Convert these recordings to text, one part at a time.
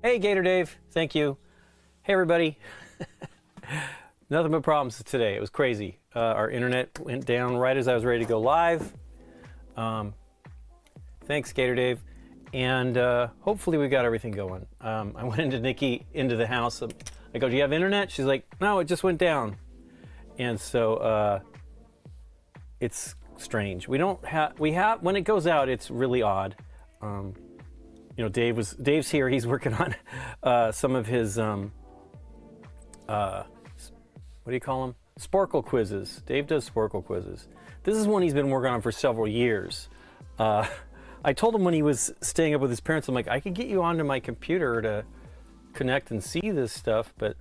Hey, Gator Dave, thank you. Hey, everybody. Nothing but problems today. It was crazy. Our internet went down right as I was ready to go live. Thanks, Gator Dave. And hopefully we got everything going. I went into Nikki into the house. I go, do you have internet? She's like, no, it just went down. And so it's strange. We have, when it goes out, it's really odd. You know, Dave's here. He's working on some of his what do you call them? Sporkle quizzes. Dave does Sporkle quizzes. This is one he's been working on for several years. I told him when he was staying up with his parents, I'm like, I could get you onto my computer to connect and see this stuff, but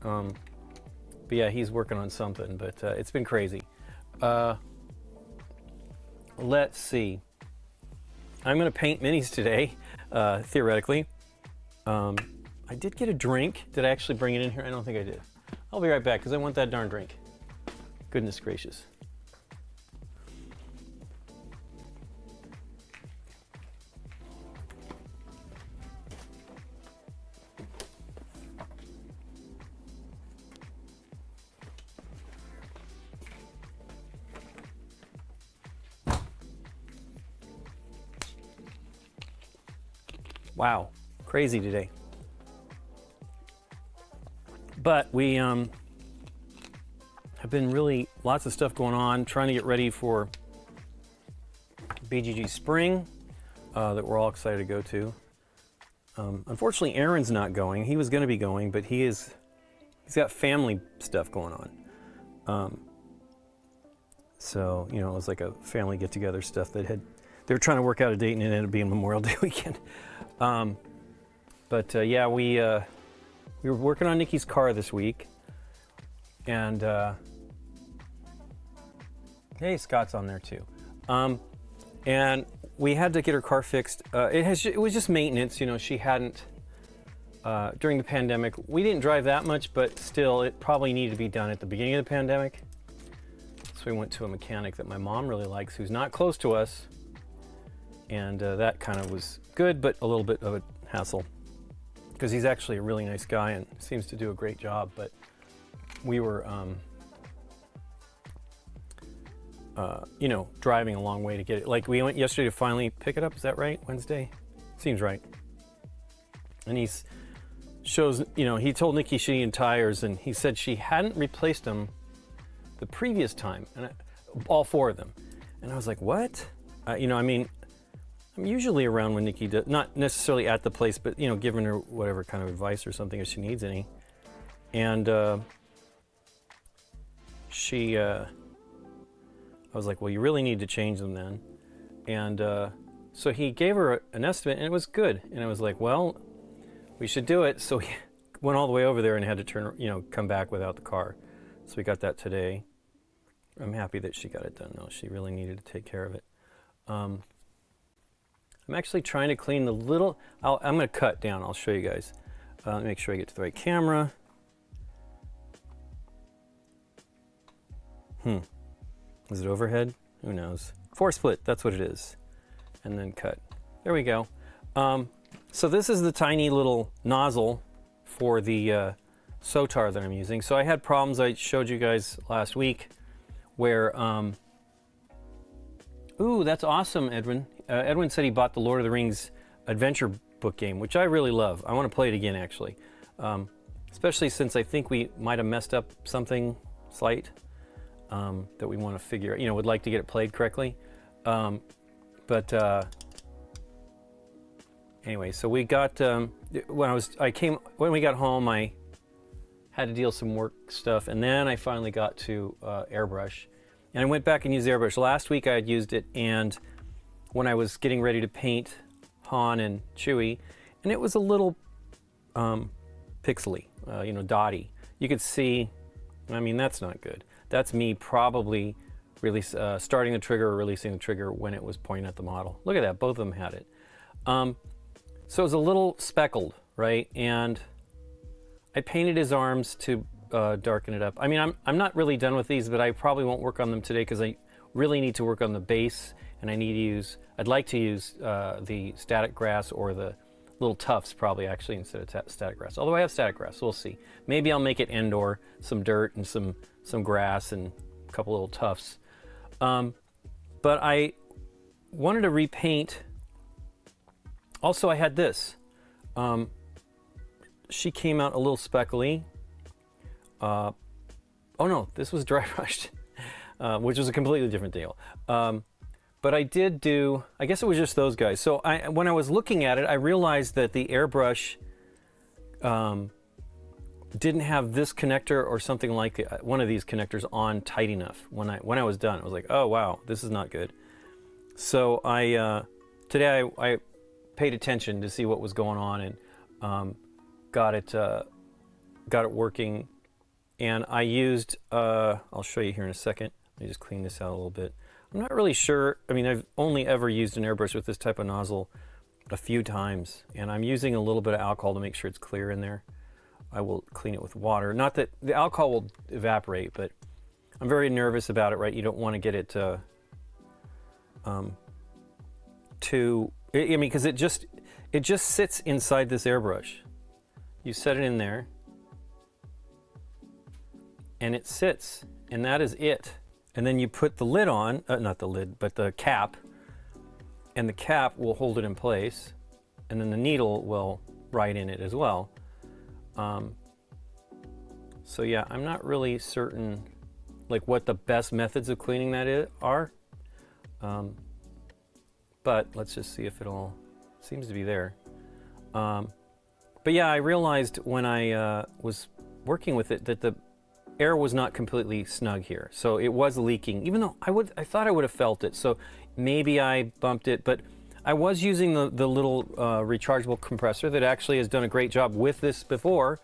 yeah, he's working on something. But it's been crazy. Let's see. I'm going to paint minis today. Theoretically. I did get a drink. Did I actually bring it in here? I don't think I did. I'll be right back because I want that darn drink. Goodness gracious. Wow, crazy today. But we have been really lots of stuff going on, trying to get ready for BGG Spring that we're all excited to go to. Unfortunately, Aaron's not going. He was going to be going, but he's got family stuff going on. So, you know, it was like a family get-together stuff that they were trying to work out a date, and it ended up being Memorial Day weekend. Yeah, we were working on Nikki's car this week, and hey, Scott's on there too. And we had to get her car fixed. It was just maintenance, you know. She hadn't during the pandemic. We didn't drive that much, but still, it probably needed to be done at the beginning of the pandemic. So we went to a mechanic that my mom really likes, who's not close to us. And that kind of was good, but a little bit of a hassle because he's actually a really nice guy and seems to do a great job. But we were you know, driving a long way to get it. Like we went yesterday to finally pick it up. Is that right? Wednesday? Seems right. And he shows, you know, he told Nikki she needed tires, and he said she hadn't replaced them the previous time, and all 4 of them. And I was like, what? You know, I mean, I'm usually around when Nikki does, not necessarily at the place, but, you know, giving her whatever kind of advice or something if she needs any. And I was like, well, you really need to change them then. And so he gave her an estimate, and it was good. And I was like, well, we should do it. So he went all the way over there and had to come back without the car. So we got that today. I'm happy that she got it done, though. She really needed to take care of it. I'm actually trying to clean the little, I'm going to cut down. I'll show you guys. Make sure I get to the right camera. Is it overhead? Who knows? 4 split, that's what it is. And then cut. There we go. So this is the tiny little nozzle for the Sotar that I'm using. So I had problems I showed you guys last week where, ooh, that's awesome, Edwin. Edwin said he bought the Lord of the Rings adventure book game, which I really love. I want to play it again, actually. Especially since I think we might have messed up something slight that we want to figure out, you know, would like to get it played correctly. Anyway, so we got, when we got home, I had to deal with some work stuff, and then I finally got to Airbrush. And I went back and used Airbrush. Last week I had used it, and when I was getting ready to paint Han and Chewie, and it was a little pixely, you know, dotty. You could see, I mean, that's not good. That's me probably really starting the trigger or releasing the trigger when it was pointing at the model. Look at that, both of them had it. So it was a little speckled, right? And I painted his arms to darken it up. I mean, I'm not really done with these, but I probably won't work on them today because I really need to work on the base, and I'd like to use the static grass or the little tufts probably actually instead of static grass. Although I have static grass, so we'll see. Maybe I'll make it indoor, some dirt and some grass and a couple little tufts. But I wanted to repaint. Also, I had this. She came out a little speckly. Oh no, this was dry brushed, which was a completely different deal. But I did do, I guess it was just those guys. So when I was looking at it, I realized that the airbrush didn't have this connector or something like one of these connectors on tight enough. When I was done, I was like, oh wow, this is not good. So today I paid attention to see what was going on and got it working. And I used, I'll show you here in a second. Let me just clean this out a little bit. I'm not really sure. I mean, I've only ever used an airbrush with this type of nozzle a few times, and I'm using a little bit of alcohol to make sure it's clear in there. I will clean it with water. Not that the alcohol will evaporate, but I'm very nervous about it, right? You don't want to get it I mean, because it just sits inside this airbrush. You set it in there, and it sits, and that is it. And then you put the lid on, not the lid, but the cap, and the cap will hold it in place, and then the needle will ride in it as well. So yeah, I'm not really certain like what the best methods of cleaning that are. But let's just see if it'll, seems to be there. But yeah, I realized when I was working with it that the air was not completely snug here. So it was leaking, even though I thought I would have felt it. So maybe I bumped it, but I was using the little rechargeable compressor that actually has done a great job with this before.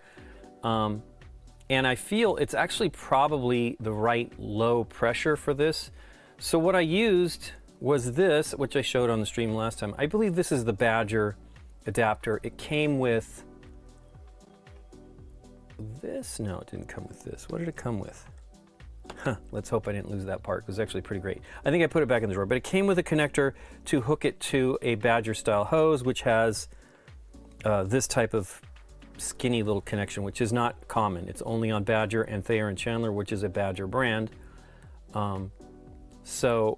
And I feel it's actually probably the right low pressure for this. So what I used was this, which I showed on the stream last time. I believe this is the Badger adapter. It came with this. No, it didn't come with this. What did it come with? Huh, let's hope I didn't lose that part. It was actually pretty great. I think I put it back in the drawer, but it came with a connector to hook it to a Badger style hose, which has this type of skinny little connection, which is not common. It's only on Badger and Thayer and Chandler, which is a Badger brand. So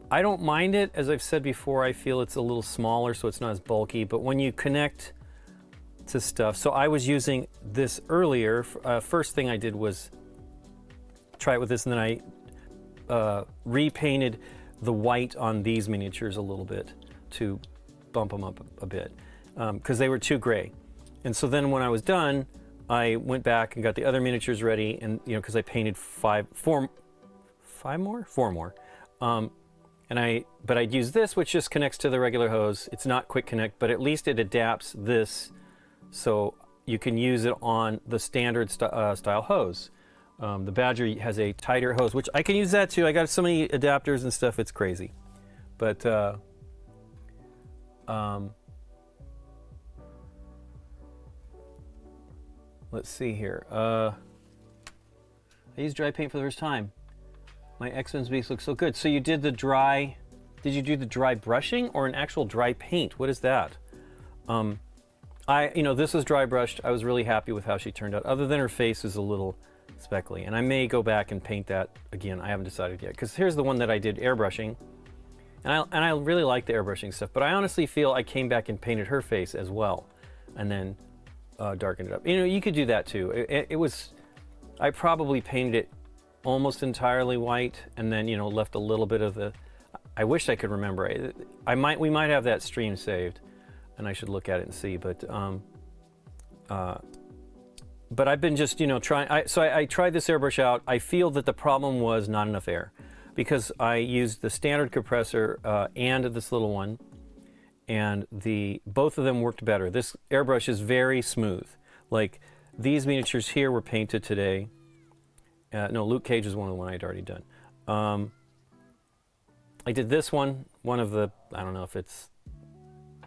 I don't mind it. As I've said before, I feel it's a little smaller, so it's not as bulky. But when you connect to stuff, so I was using this earlier. First thing I did was try it with this, and then I repainted the white on these miniatures a little bit to bump them up a bit because they were too gray. And so then when I was done, I went back and got the other miniatures ready, and because I painted four more. But I'd use this, which just connects to the regular hose. It's not quick connect, but at least it adapts this so you can use it on the standard style hose. The Badger has a tighter hose, which I can use that too. I got so many adapters and stuff, it's crazy. But let's see here. I used dry paint for the first time. My X-Men's base looks so good. So you did the dry, did you do the dry brushing or an actual dry paint? What is that? This was dry brushed. I was really happy with how she turned out, other than her face is a little speckly. And I may go back and paint that again. I haven't decided yet. Because here's the one that I did airbrushing. And I really like the airbrushing stuff. But I honestly feel I came back and painted her face as well. And then darkened it up. You could do that too. I probably painted it almost entirely white, and then left a little bit of the. I wish I could remember. We might have that stream saved, and I should look at it and see. But I've been just trying. I tried this airbrush out. I feel that the problem was not enough air, because I used the standard compressor and this little one, and both of them worked better. This airbrush is very smooth. Like these miniatures here were painted today. No, Luke Cage is one of the one I'd already done. I did this one of the, I don't know if it's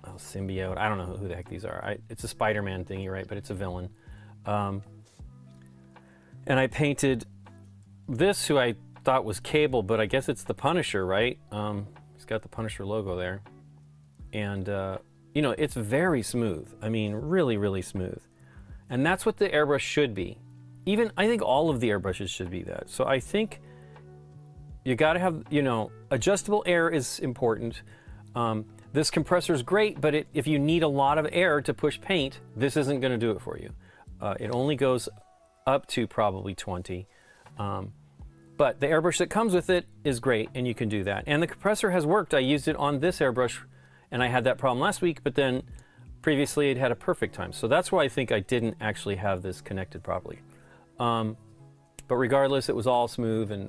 Symbiote. I don't know who the heck these are. It's a Spider-Man thingy, right? But it's a villain. And I painted this, who I thought was Cable, but I guess it's the Punisher, right? He's got the Punisher logo there. And, it's very smooth. I mean, really, really smooth. And that's what the airbrush should be. I think all of the airbrushes should be that. So I think you got to have, adjustable air is important. This compressor is great, but if you need a lot of air to push paint, this isn't going to do it for you. It only goes up to probably 20. But the airbrush that comes with it is great, and you can do that. And the compressor has worked. I used it on this airbrush, and I had that problem last week, but then previously it had a perfect time. So that's why I think I didn't actually have this connected properly. But regardless, it was all smooth and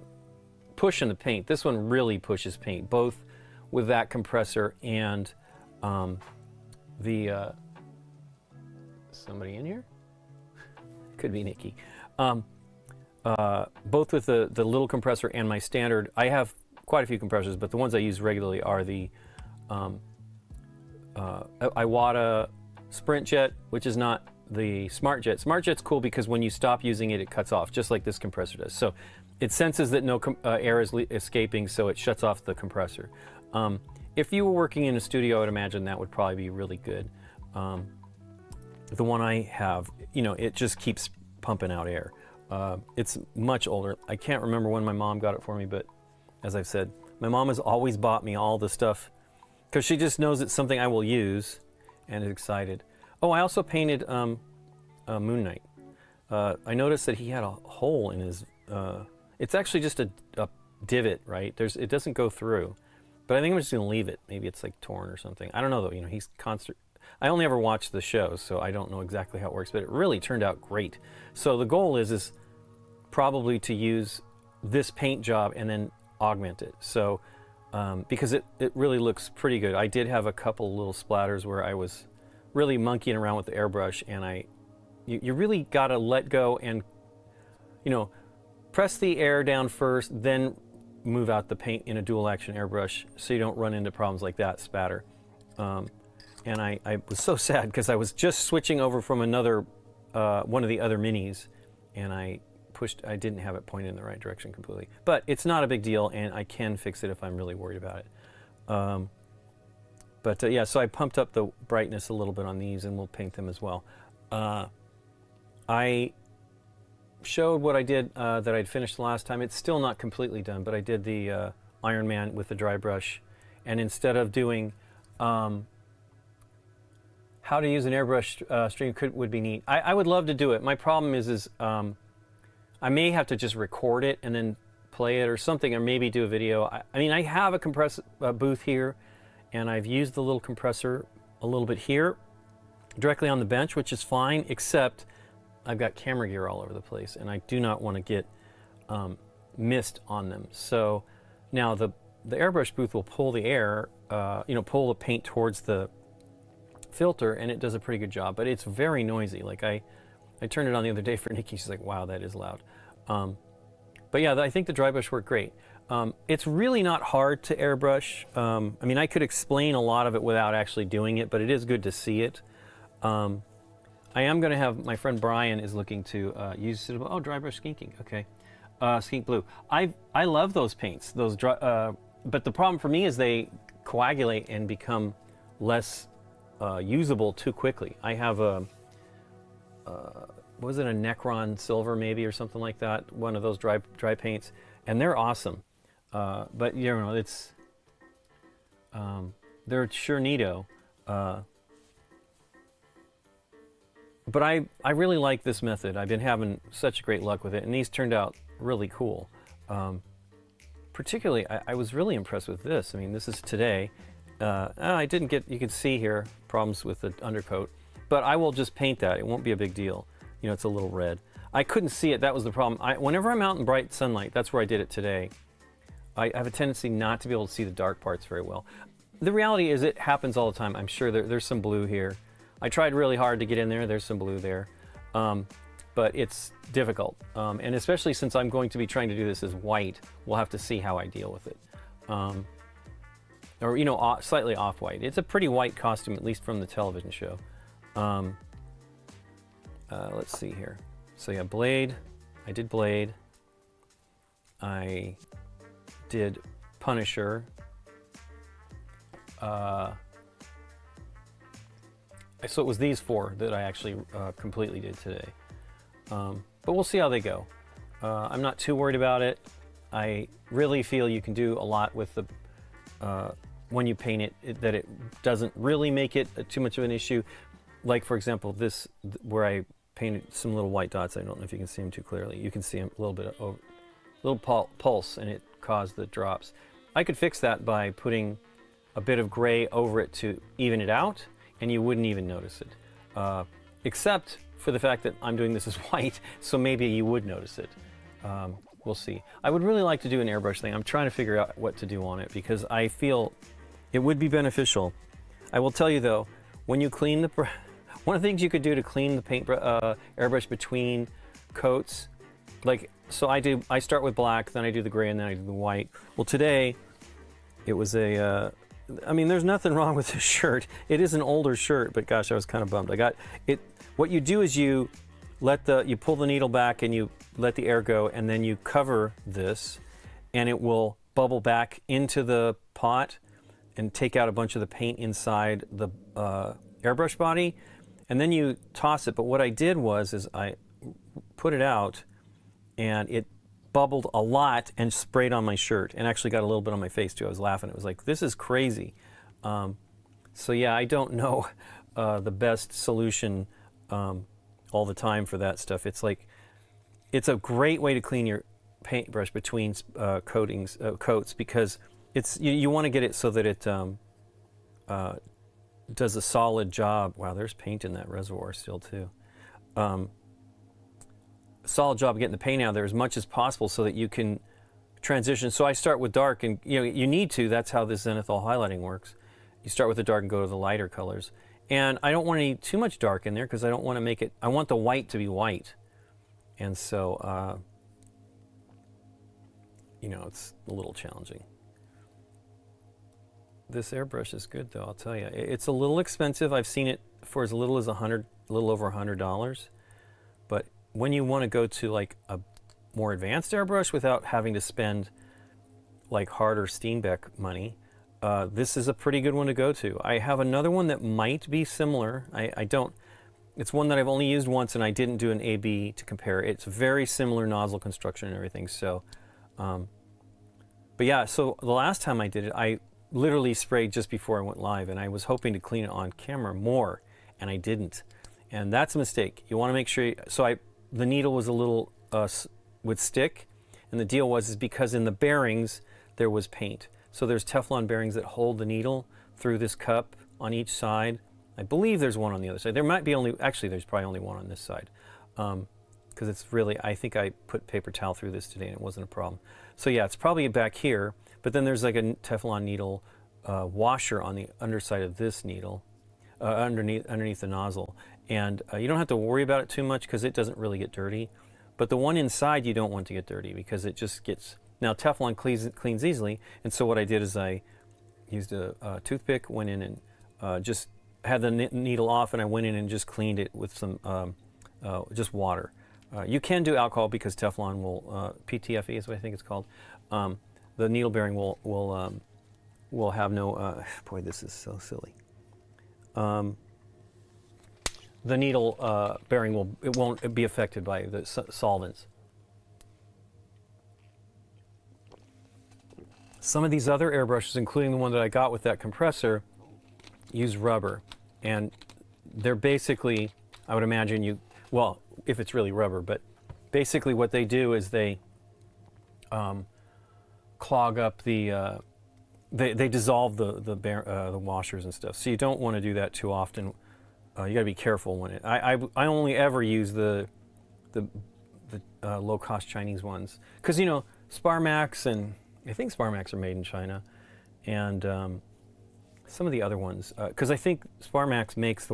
pushing the paint. This one really pushes paint, both with that compressor and somebody in here? Could be Nikki. Both with the little compressor and my standard. I have quite a few compressors, but the ones I use regularly are the Iwata Sprint Jet, which is not the Smart Jet. Smart Jet's cool because when you stop using it, it cuts off, just like this compressor does. So it senses that no air is escaping, so it shuts off the compressor. If you were working in a studio, I would imagine that would probably be really good. The one I have, it just keeps pumping out air. It's much older. I can't remember when my mom got it for me, but as I've said, my mom has always bought me all the stuff because she just knows it's something I will use and is excited. Oh, I also painted Moon Knight. I noticed that he had a hole in his, it's actually just a divot, right? It doesn't go through, but I think I'm just gonna leave it. Maybe it's like torn or something. I don't know though, he's constant. I only ever watched the show, so I don't know exactly how it works, but it really turned out great. So the goal is probably to use this paint job and then augment it. So, because it really looks pretty good. I did have a couple little splatters where I was really monkeying around with the airbrush, and you really gotta let go and, press the air down first, then move out the paint in a dual action airbrush so you don't run into problems like that, spatter. And I was so sad because I was just switching over from another, one of the other minis, and I didn't have it pointed in the right direction completely. But it's not a big deal, and I can fix it if I'm really worried about it. Yeah, so I pumped up the brightness a little bit on these, and we'll paint them as well. I showed what I did that I'd finished the last time. It's still not completely done, but I did the Iron Man with the dry brush. And instead of doing how to use an airbrush stream would be neat. I would love to do it. My problem is I may have to just record it and then play it or something, or maybe do a video. I mean, I have a compressor booth here, and I've used the little compressor a little bit here, directly on the bench, which is fine, except I've got camera gear all over the place, and I do not want to get mist on them. So now the airbrush booth will pull the air, pull the paint towards the filter, and it does a pretty good job, but it's very noisy. Like I turned it on the other day for Nikki. She's like, wow, that is loud. But yeah, I think the dry brush worked great. It's really not hard to airbrush. I mean, I could explain a lot of it without actually doing it, but it is good to see it. I am going to have, my friend Brian is looking to use, dry brush skinking, okay. Skink blue. I love those paints, but the problem for me is they coagulate and become less usable too quickly. I have was it a Necron Silver maybe or something like that, one of those dry paints, and they're awesome. But it's they're sure neato. But I really like this method. I've been having such great luck with it, and these turned out really cool. Particularly, I was really impressed with this. I mean, this is today. I didn't get, you can see here, problems with the undercoat, but I will just paint that. It won't be a big deal. It's a little red. I couldn't see it, that was the problem. Whenever I'm out in bright sunlight, that's where I did it today. I have a tendency not to be able to see the dark parts very well. The reality is it happens all the time. I'm sure there's some blue here. I tried really hard to get in there. There's some blue there. But it's difficult. And especially since I'm going to be trying to do this as white, we'll have to see how I deal with it. Or, slightly off-white. It's a pretty white costume, at least from the television show. Let's see here. So yeah, Blade. I did Blade. I did Punisher. So it was these four that I actually completely did today. But we'll see how they go. I'm not too worried about it. I really feel you can do a lot with the when you paint it, that it doesn't really make it too much of an issue. Like, for example, this, where I painted some little white dots. I don't know if you can see them too clearly. You can see a little bit of little pulse, and it caused the drops. I could fix that by putting a bit of gray over it to even it out, and you wouldn't even notice it. Except for the fact that I'm doing this as white, so maybe you would notice it. We'll see. I would really like to do an airbrush thing. I'm trying to figure out what to do on it because I feel it would be beneficial. I will tell you though, when you clean the, one of the things you could do to clean the paint airbrush between coats, like, so I start with black, then I do the gray, and then I do the white. Well, today it was a, I mean, there's nothing wrong with this shirt. It is an older shirt, but gosh, I was kind of bummed. I got it. What you do is you pull the needle back and you let the air go, and then you cover this, and it will bubble back into the pot and take out a bunch of the paint inside the airbrush body, and then you toss it. But what I did is I put it out, and it bubbled a lot and sprayed on my shirt, and actually got a little bit on my face too. I was laughing. It was like, this is crazy. So yeah, I don't know the best solution all the time for that stuff. It's like, it's a great way to clean your paintbrush between coats, because it's you want to get it so that it does a solid job. Wow, there's paint in that reservoir still too. Solid job of getting the paint out of there as much as possible so that you can transition. So I start with dark, and you need to. That's how this zenithal highlighting works. You start with the dark and go to the lighter colors. And I don't want any too much dark in there because I don't want to make it, I want the white to be white. And so, it's a little challenging. This airbrush is good though, I'll tell you. It's a little expensive. I've seen it for as little as a little over $100. But when you want to go to like a more advanced airbrush without having to spend like harder Steenbeck money, this is a pretty good one to go to. I have another one that might be similar. it's one that I've only used once, and I didn't do an A/B to compare. It's very similar nozzle construction and everything. So, but yeah, so the last time I did it, I literally sprayed just before I went live, and I was hoping to clean it on camera more, and I didn't. And that's a mistake. You want to make sure. The needle was a little would stick, and the deal was because in the bearings there was paint. So there's Teflon bearings that hold the needle through this cup on each side. I believe there's one on the other side. There might be actually there's probably only one on this side. Because it's really, I think I put paper towel through this today and it wasn't a problem. So yeah, it's probably back here, but then there's like a Teflon needle washer on the underside of this needle, underneath the nozzle. And you don't have to worry about it too much because it doesn't really get dirty. But the one inside you don't want to get dirty because it just gets, now Teflon cleans easily. And so what I did is I used a toothpick, went in and just had the needle off, and I went in and just cleaned it with some just water. You can do alcohol because Teflon will, PTFE is what I think it's called. The needle bearing will have no, boy, this is so silly. The needle bearing won't be affected by the solvents. Some of these other airbrushes, including the one that I got with that compressor, use rubber, and they're basically, I would imagine well, if it's really rubber, but basically what they do is they clog up the, they dissolve the washers and stuff. So you don't want to do that too often. You got to be careful when I only ever use the low-cost Chinese ones, because Sparmax, and I think Sparmax are made in China, and some of the other ones, because I think Sparmax makes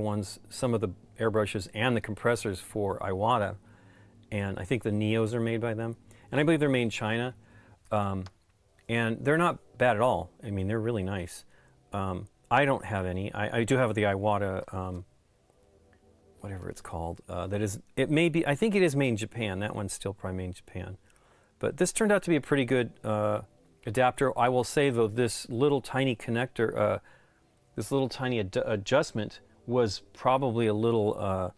some of the airbrushes and the compressors for Iwata, and I think the Neos are made by them, and I believe they're made in China, and they're not bad at all. I mean, they're really nice. I don't have any. I do have the Iwata, whatever it's called. I think it is made in Japan. That one's still probably made in Japan. But this turned out to be a pretty good adapter. I will say though, this little tiny connector, this little tiny adjustment was probably a little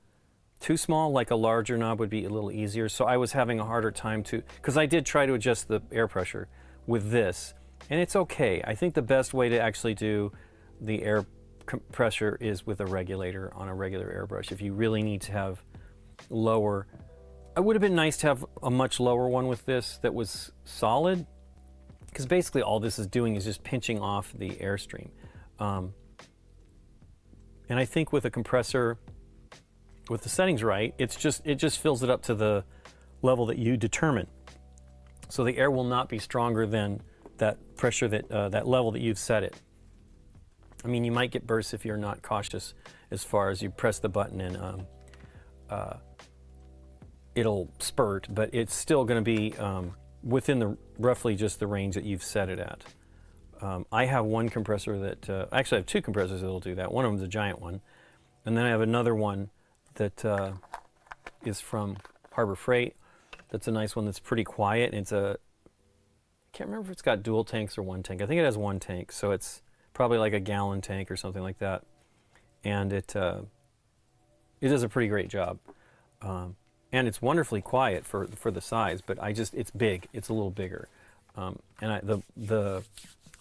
too small. Like a larger knob would be a little easier. So I was having a harder time because I did try to adjust the air pressure with this, and it's okay. I think the best way to actually do the air pressure is with a regulator on a regular airbrush. If you really need to have lower, it would have been nice to have a much lower one with this that was solid, because basically all this is doing is just pinching off the airstream. And I think with a compressor, with the settings right, it just fills it up to the level that you determine. So the air will not be stronger than that pressure, that level that you've set it. I mean, you might get bursts if you're not cautious as far as you press the button and it'll spurt, but it's still going to be within roughly just the range that you've set it at. I have one compressor that, actually I have two compressors that'll do that. One of them's a giant one, and then I have another one that is from Harbor Freight. That's a nice one that's pretty quiet. It's I can't remember if it's got dual tanks or one tank. I think it has one tank, so it's probably like a gallon tank or something like that. And it does a pretty great job. And it's wonderfully quiet for the size, but it's big. It's a little bigger. And the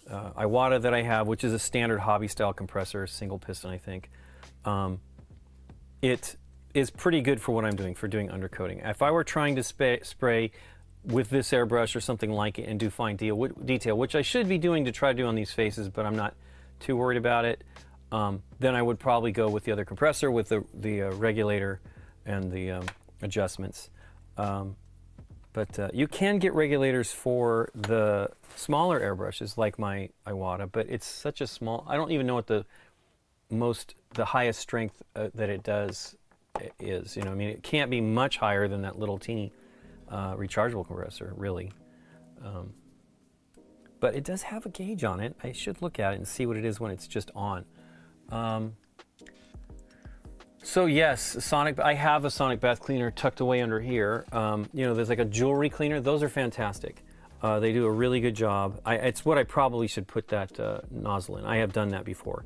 Iwata that I have, which is a standard hobby style compressor, single piston, I think, it is pretty good for what I'm doing, for doing undercoating. If I were trying to spray with this airbrush or something like it and do fine detail, which I should be doing to try to do on these faces, but I'm not too worried about it, then I would probably go with the other compressor with the regulator and the adjustments. But you can get regulators for the smaller airbrushes like my Iwata, but it's such a small, I don't even know what the highest strength that it does is. I mean, it can't be much higher than that little teeny rechargeable compressor, really. But it does have a gauge on it. I should look at it and see what it is when it's just on. So yes, I have a sonic bath cleaner tucked away under here. There's like a jewelry cleaner. Those are fantastic. They do a really good job. It's what I probably should put that nozzle in. I have done that before.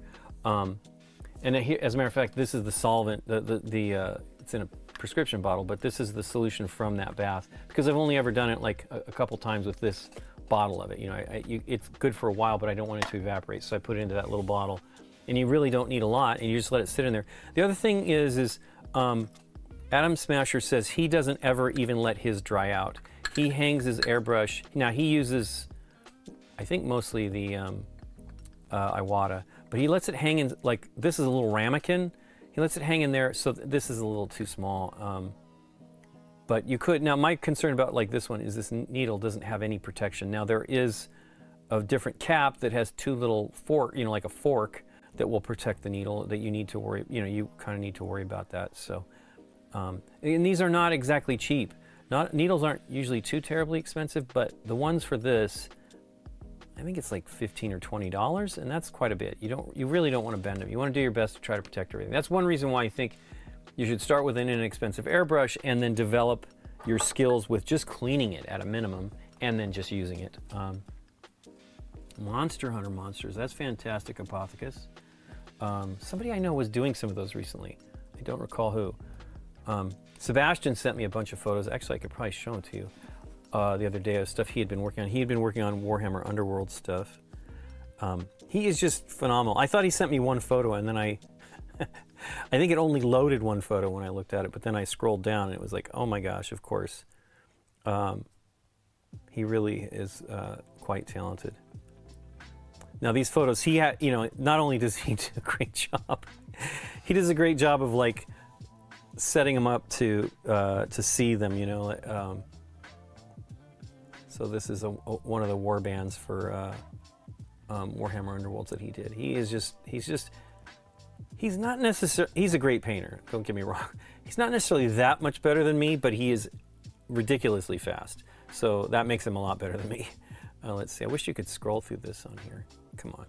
And as a matter of fact, this is the solvent, it's in a prescription bottle, but this is the solution from that bath, because I've only ever done it like a couple times with this bottle of it. You know, it's good for a while, but I don't want it to evaporate, so I put it into that little bottle. And you really don't need a lot, and you just let it sit in there. The other thing is Adam Smasher says he doesn't ever even let his dry out. He hangs his airbrush. Now he uses, I think mostly the Iwata, but he lets it hang in, like this is a little ramekin. He lets it hang in there, so this is a little too small. But you could, now my concern about like this one is this needle doesn't have any protection. Now there is a different cap that has two little fork, you know, like a fork that will protect the needle that you need to worry, you know, you kind of need to worry about that. So, and these are not exactly cheap. Needles aren't usually too terribly expensive, but the ones for this, I think it's like $15 or $20, and that's quite a bit. You really don't want to bend them. You want to do your best to try to protect everything. That's one reason why I think you should start with an inexpensive airbrush and then develop your skills with just cleaning it at a minimum and then just using it. Monster Hunter monsters, that's fantastic, Apothecus. Somebody I know was doing some of those recently. I don't recall who. Sebastian sent me a bunch of photos. Actually, I could probably show them to you. The other day of stuff he had been working on. He had been working on Warhammer Underworld stuff. He is just phenomenal. I thought he sent me one photo, and then I think it only loaded one photo when I looked at it, but then I scrolled down and it was like, oh my gosh, of course. He really is quite talented. Now these photos, he had, you know, not only does he do a great job, he does a great job of like setting them up to see them, you know. So this is one of the war bands for Warhammer Underworlds that he did. He's not necessarily, he's a great painter, don't get me wrong. He's not necessarily that much better than me, but he is ridiculously fast. So that makes him a lot better than me. Let's see, I wish you could scroll through this on here. Come on.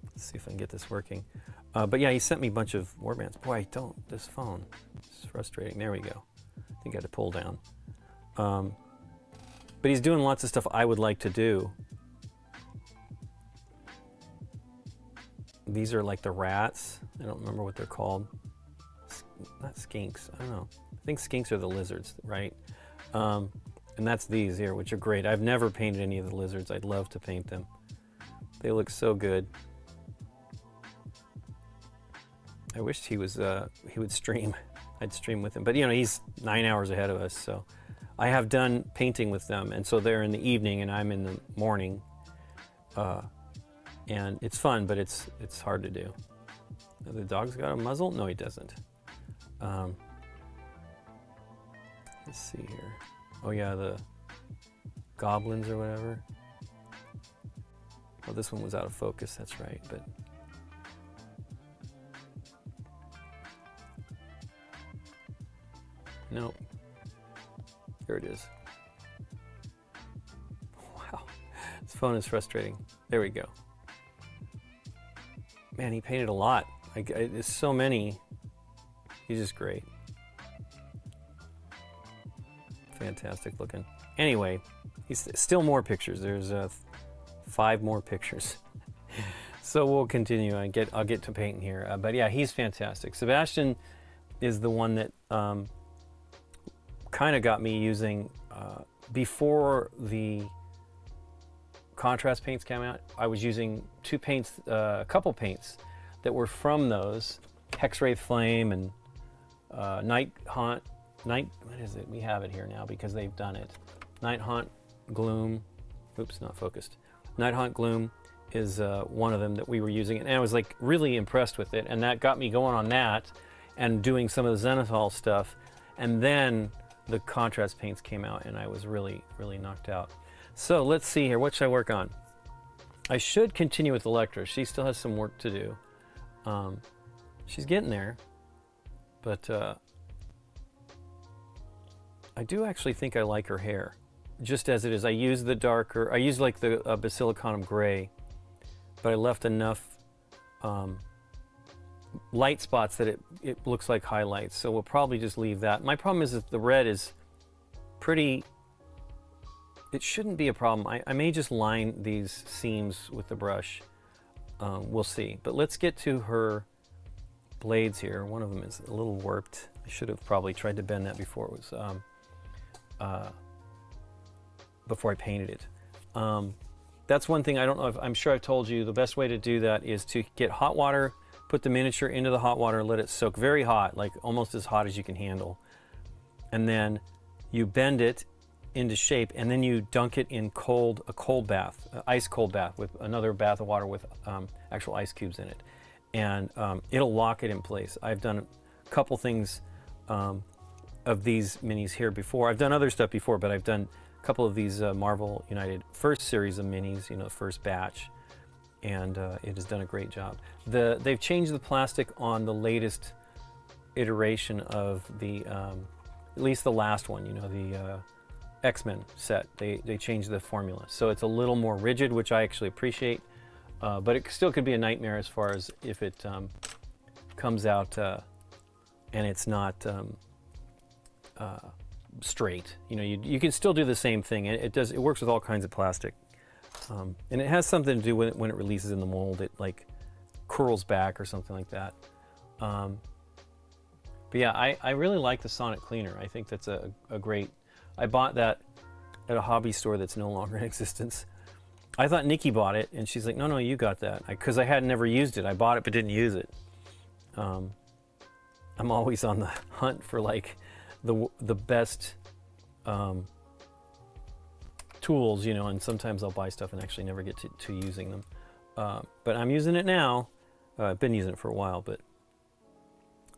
Let's see if I can get this working. But yeah, he sent me a bunch of warbands. Boy, this phone. It's frustrating. There we go. I think I had to pull down. But he's doing lots of stuff I would like to do. These are like the rats. I don't remember what they're called. Not skinks. I don't know. I think skinks are the lizards, right? And that's these here, which are great. I've never painted any of the lizards. I'd love to paint them. They look so good. I wish he would stream. I'd stream with him. But you know, he's 9 hours ahead of us, so I have done painting with them, and so they're in the evening and I'm in the morning. And it's fun, but it's hard to do. The dog's got a muzzle? No, he doesn't. Let's see here. Oh yeah, the goblins or whatever. Oh, this one was out of focus, that's right, but nope. Here it is. Wow, this phone is frustrating. There we go. Man, he painted a lot. There's so many. He's just great. Fantastic looking. Anyway, he's still more pictures. There's 5 more pictures. So we'll continue. I'll get to painting here. But yeah, he's fantastic. Sebastian is the one that kind of got me using before the contrast paints came out. I was using a couple paints that were from those, Hexwraith Flame and Night Haunt. What is it? We have it here now because they've done it. Night Haunt Gloom. Oops, not focused. Night Haunt Gloom is one of them that we were using, and I was like really impressed with it, and that got me going on that and doing some of the Zenithal stuff. And then the contrast paints came out, and I was really, really knocked out. So let's see here. What should I work on? I should continue with Electra. She still has some work to do. She's getting there, but I do actually think I like her hair, just as it is. I use the darker, I use like the Basilicanum Gray, but I left enough light spots that it looks like highlights, so we'll probably just leave that. My problem is that the red is pretty, it shouldn't be a problem. I may just line these seams with the brush. we'll see. But let's get to her blades here. One of them is a little warped. I should have probably tried to bend that before it was before I painted it. That's one thing I don't know if I'm sure I've told you. The best way to do that is to get hot water, put the miniature into the hot water, let it soak very hot, like almost as hot as you can handle, and then you bend it into shape, and then you dunk it in a cold bath, ice cold bath with another bath of water with actual ice cubes in it, and it'll lock it in place. I've done a couple things of these minis here before. I've done other stuff before, but I've done a couple of these Marvel United first series of minis, you know, first batch, and it has done a great job. They've changed the plastic on the latest iteration of the, at least the last one, you know, the X-Men set. They changed the formula, so it's a little more rigid, which I actually appreciate, but it still could be a nightmare as far as if it comes out and it's not straight. You know, you can still do the same thing. It works with all kinds of plastic, and it has something to do with it when it releases in the mold. It like curls back or something like that. But yeah, I really like the Sonic Cleaner. I think that's a great. I bought that at a hobby store that's no longer in existence. I thought Nikki bought it, and she's like, no, you got that. Because I had never used it. I bought it but didn't use it. I'm always on the hunt for like the best tools, you know, and sometimes I'll buy stuff and actually never get to using them. But I'm using it now. I've been using it for a while, but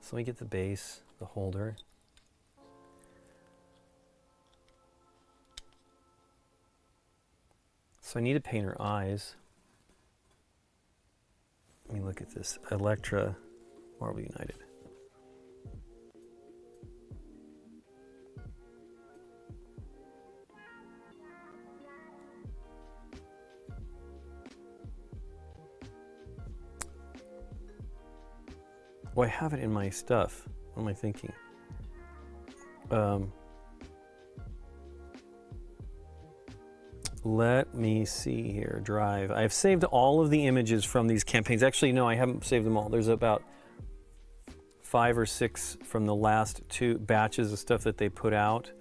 so let me get the base, the holder. So I need to paint her eyes. Let me look at this. Electra, Marvel United. Well, I have it in my stuff. What am I thinking? Let me see here. Drive. I've saved all of the images from these campaigns. Actually, no, I haven't saved them all. There's about 5 or 6 from the last 2 batches of stuff that they put out,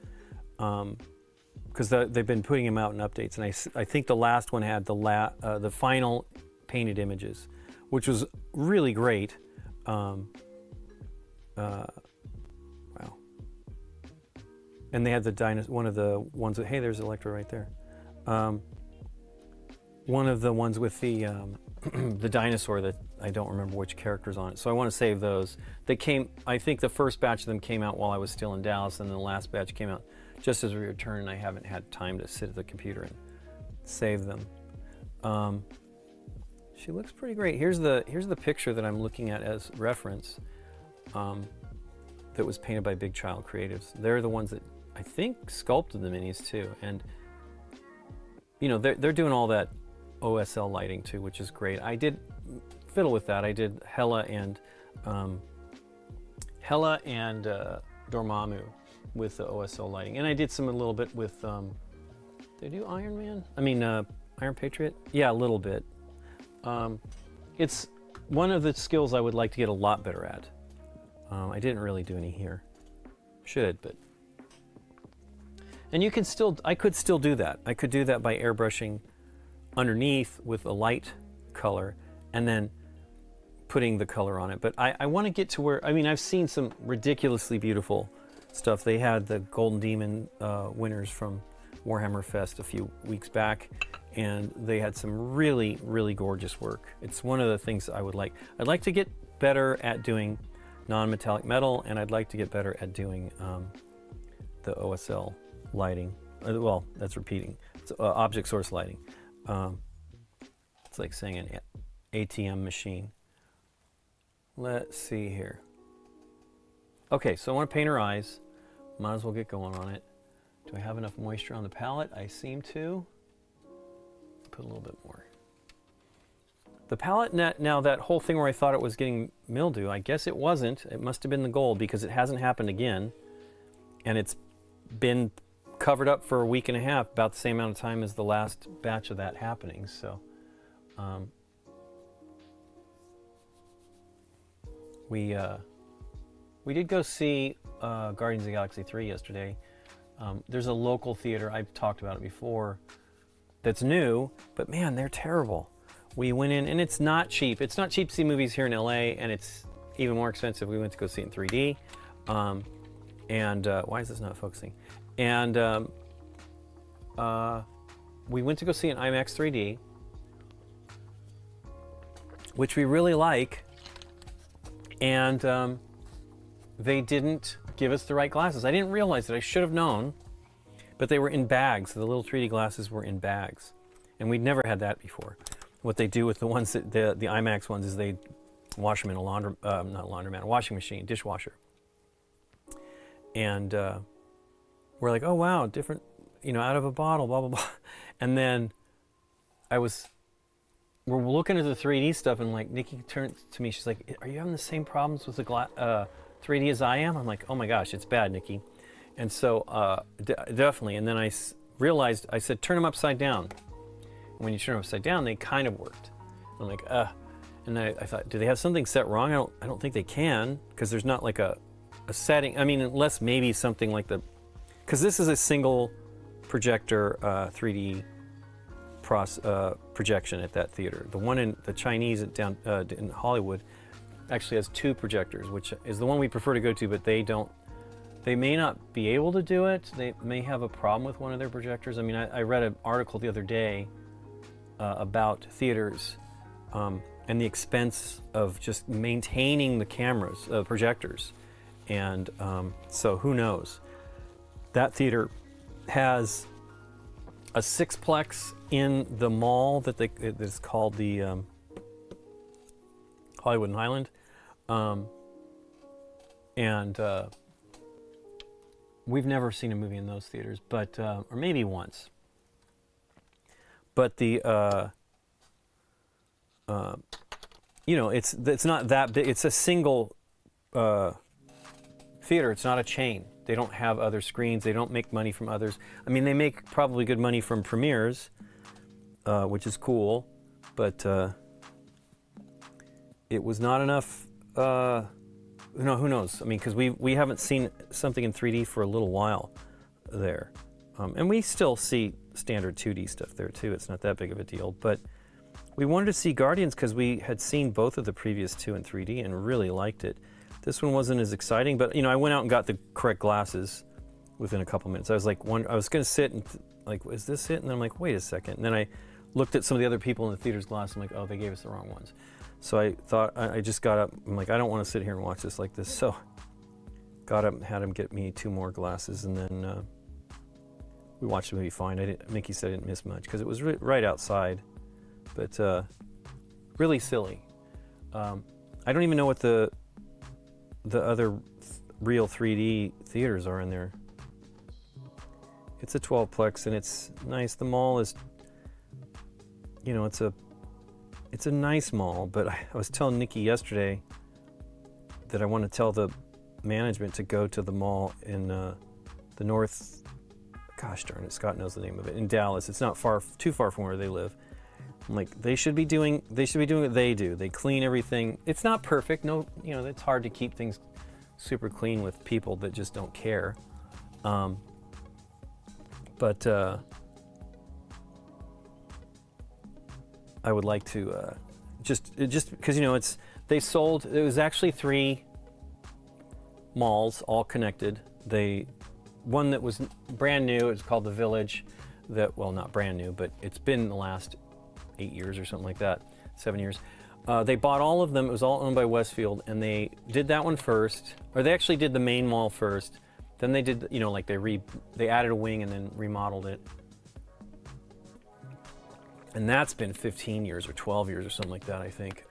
because they've been putting them out in updates. And I think the last one had the final painted images, which was really great. Wow. And they had the one of the ones that, hey, there's Electra right there. One of the ones with the the dinosaur that I don't remember which character's on it. So I want to save those. They came, I think the first batch of them came out while I was still in Dallas, and then the last batch came out just as we returned, and I haven't had time to sit at the computer and save them. She looks pretty great. Here's the picture that I'm looking at as reference, that was painted by Big Child Creatives. They're the ones that I think sculpted the minis too, and you know, they're doing all that OSL lighting too, which is great. I did fiddle with that. I did Hela and Dormammu with the OSL lighting, and I did a little bit with. Did I do Iron Man? I mean, Iron Patriot? Yeah, a little bit. It's one of the skills I would like to get a lot better at. I didn't really do any here. Should, but. And you can still, I could still do that. I could do that by airbrushing underneath with a light color and then putting the color on it. But I want to get to where, I mean, I've seen some ridiculously beautiful stuff. They had the Golden Demon winners from Warhammer Fest a few weeks back, and they had some really, really gorgeous work. It's one of the things I would like. I'd like to get better at doing non-metallic metal, and I'd like to get better at doing the OSL lighting. Well, that's repeating. It's object source lighting. It's like saying an ATM machine. Let's see here. Okay, so I want to paint her eyes. Might as well get going on it. Do I have enough moisture on the palette? I seem to. Put a little bit more. The palette net, now that whole thing where I thought it was getting mildew, I guess it wasn't. It must have been the gold, because it hasn't happened again. And it's been covered up for a week and a half, about the same amount of time as the last batch of that happening. So we did go see Guardians of the Galaxy 3 yesterday. There's a local theater, I've talked about it before, that's new, but man, they're terrible. We went in, and it's not cheap. It's not cheap to see movies here in LA, and it's even more expensive. We went to go see it in 3D. Why is this not focusing? And we went to go see an IMAX 3D, which we really like, and they didn't give us the right glasses. I didn't realize that. I should have known, but they were in bags. The little 3D glasses were in bags, and we'd never had that before. What they do with the ones that the IMAX ones is they wash them in a washing machine, dishwasher. And we're like, oh wow, different, out of a bottle, blah blah blah. And then we're looking at the 3D stuff, and like Nikki turned to me, she's like, "Are you having the same problems with the 3D as I am?" I'm like, "Oh my gosh, it's bad, Nikki." And so definitely. And then I realized, I said, "Turn them upside down." And when you turn them upside down, they kind of worked. I'm like, And I thought, do they have something set wrong? I don't think they can, because there's not like a setting. I mean, unless maybe something like because this is a single projector 3D projection at that theater. The one in the Chinese down in Hollywood actually has 2 projectors, which is the one we prefer to go to, but they may not be able to do it. They may have a problem with one of their projectors. I mean, I read an article the other day about theaters and the expense of just maintaining the cameras, projectors. And so who knows? That theater has a 6-plex in the mall that's called the Hollywood and Highland. We've never seen a movie in those theaters, but or maybe once. But it's not that big. It's a single theater. It's not a chain. They don't have other screens. They don't make money from others. I mean, they make probably good money from premieres, which is cool, but it was not enough. Who knows? I mean, because we haven't seen something in 3D for a little while there, and we still see standard 2D stuff there too. It's not that big of a deal, but we wanted to see Guardians because we had seen both of the previous 2 in 3D and really liked it. This one wasn't as exciting, but I went out and got the correct glasses within a couple minutes. I was like, I was going to sit and like, is this it? And then I'm like, wait a second. And then I looked at some of the other people in the theater's glasses. I'm like, oh, they gave us the wrong ones. So I thought, I just got up. I'm like, I don't want to sit here and watch this like this. So got up and had him get me 2 more glasses, and then we watched the movie fine. Mickey said I didn't miss much because it was right outside, but really silly. I don't even know what the other real 3D theaters are in there. It's a 12-plex, and it's nice. The mall is, it's a nice mall, but I was telling Nikki yesterday that I want to tell the management to go to the mall in the north, gosh darn it, Scott knows the name of it, in Dallas. It's not too far from where they live. I'm like, they should be doing what they do. They clean everything. It's not perfect. No, it's hard to keep things super clean with people that just don't care. But I would like to just because it was actually 3 malls all connected. One that was brand new. It's called the Village. Not brand new, but it's been the last 8 years or something like that, 7 years. They bought all of them. It was all owned by Westfield, and they did that one first, or they actually did the main mall first. Then they did, they added a wing and then remodeled it. And that's been 15 years or 12 years or something like that, I think.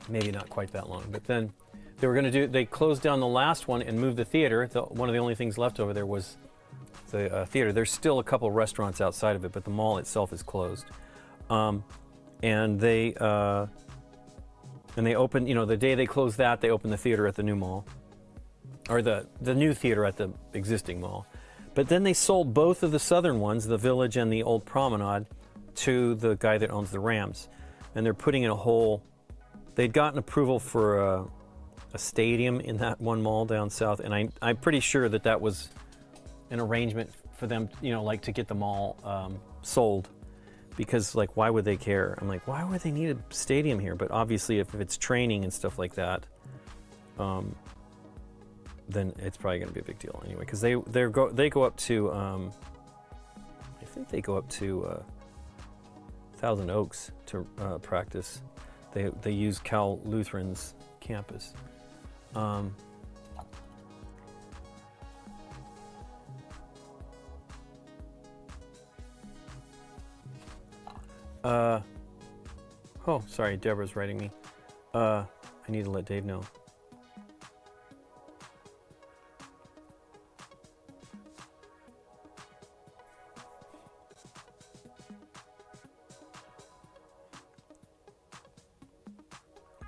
Maybe not quite that long. But then they closed down the last one and moved the theater. One of the only things left over there was the theater. There's still a couple restaurants outside of it, but the mall itself is closed. And they opened, the day they closed that, they opened the theater at the new mall, or the new theater at the existing mall. But then they sold both of the southern ones, the Village and the Old Promenade, to the guy that owns the Rams. And they're putting in they'd gotten approval for a stadium in that one mall down south, and I'm pretty sure that that was an arrangement for them, you know, like to get the mall sold, because like why would they care? I'm like, why would they need a stadium here? But obviously, if it's training and stuff like that, then it's probably going to be a big deal anyway. Because they go up to I think they go up to Thousand Oaks to practice. They use Cal Lutheran's campus. Oh, sorry, Deborah's writing me. I need to let Dave know.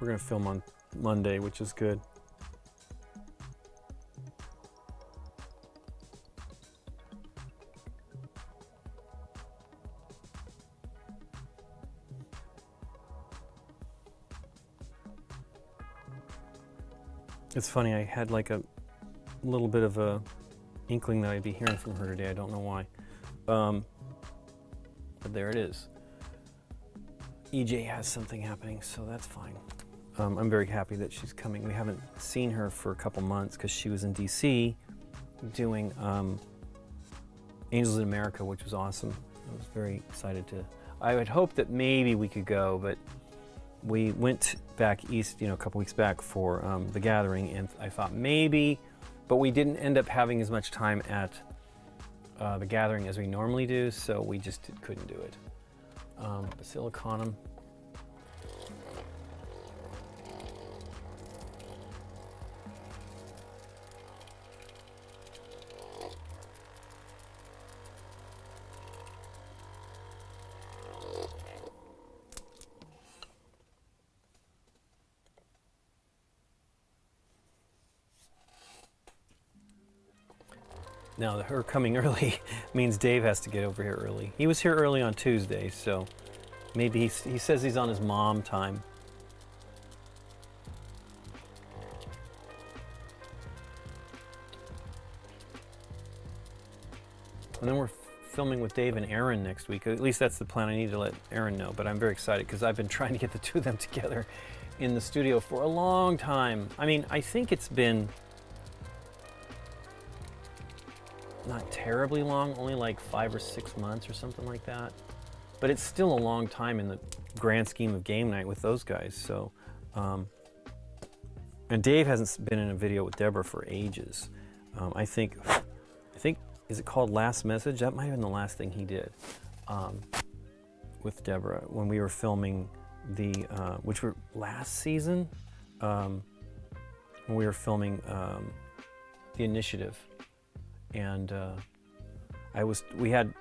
We're gonna film on Monday, which is good. It's funny, I had like a little bit of a inkling that I'd be hearing from her today. I don't know why. But there it is. EJ has something happening, so that's fine. I'm very happy that she's coming. We haven't seen her for a couple months because she was in DC doing Angels in America, which was awesome. I was very excited to. I would hope that maybe we could go, but we went back east, you know, a couple weeks back for the gathering, and I thought maybe, but we didn't end up having as much time at the gathering as we normally do, so we just couldn't do it. Siliconum. Now, her coming early means Dave has to get over here early. He was here early on Tuesday, so maybe he says he's on his mom time. And then we're filming with Dave and Aaron next week. At least that's the plan. I need to let Aaron know, but I'm very excited because I've been trying to get the two of them together in the studio for a long time. I mean, I think it's been not terribly long, only like 5 or 6 months or something like that. But it's still a long time in the grand scheme of game night with those guys. So, and Dave hasn't been in a video with Deborah for ages. I think, is it called Last Message? That might have been the last thing he did with Deborah when we were filming the, which were last season, when we were filming the Initiative. And we had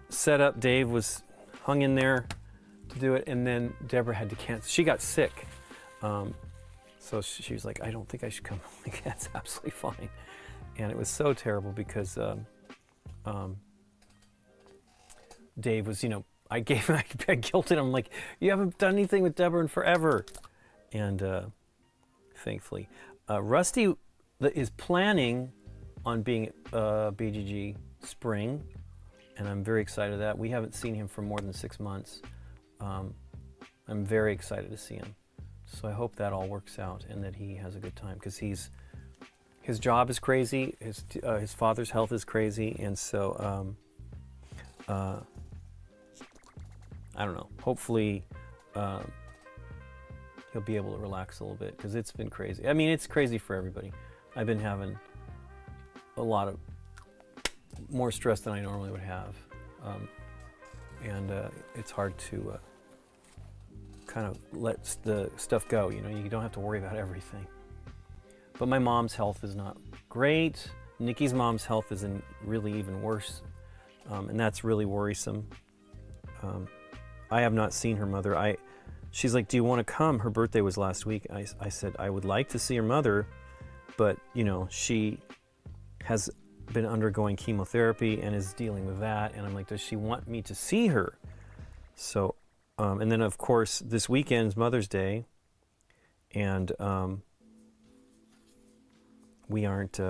set up, Dave was hung in there to do it, and then Deborah had to cancel. She got sick. So she was like, I don't think I should come. I'm like, that's absolutely fine. And it was so terrible because Dave was, you know, I guilted him, like, you haven't done anything with Deborah in forever. And thankfully, Rusty is planning on being BGG spring, and I'm very excited of that. We haven't seen him for more than 6 months. I'm very excited to see him. So I hope that all works out and that he has a good time, because his job is crazy, his father's health is crazy, and so I don't know. Hopefully he'll be able to relax a little bit, because it's been crazy. I mean, it's crazy for everybody. I've been having a lot of more stress than I normally would have, and it's hard to kind of let the stuff go. You know, you don't have to worry about everything. But my mom's health is not great. Nikki's mom's health is really even worse, and that's really worrisome. I have not seen her mother. She's like, do you want to come? Her birthday was last week. I said I would like to see her mother, but you know, she has been undergoing chemotherapy and is dealing with that, and I'm like, does she want me to see her? So, and then of course this weekend's Mother's Day, and we aren't.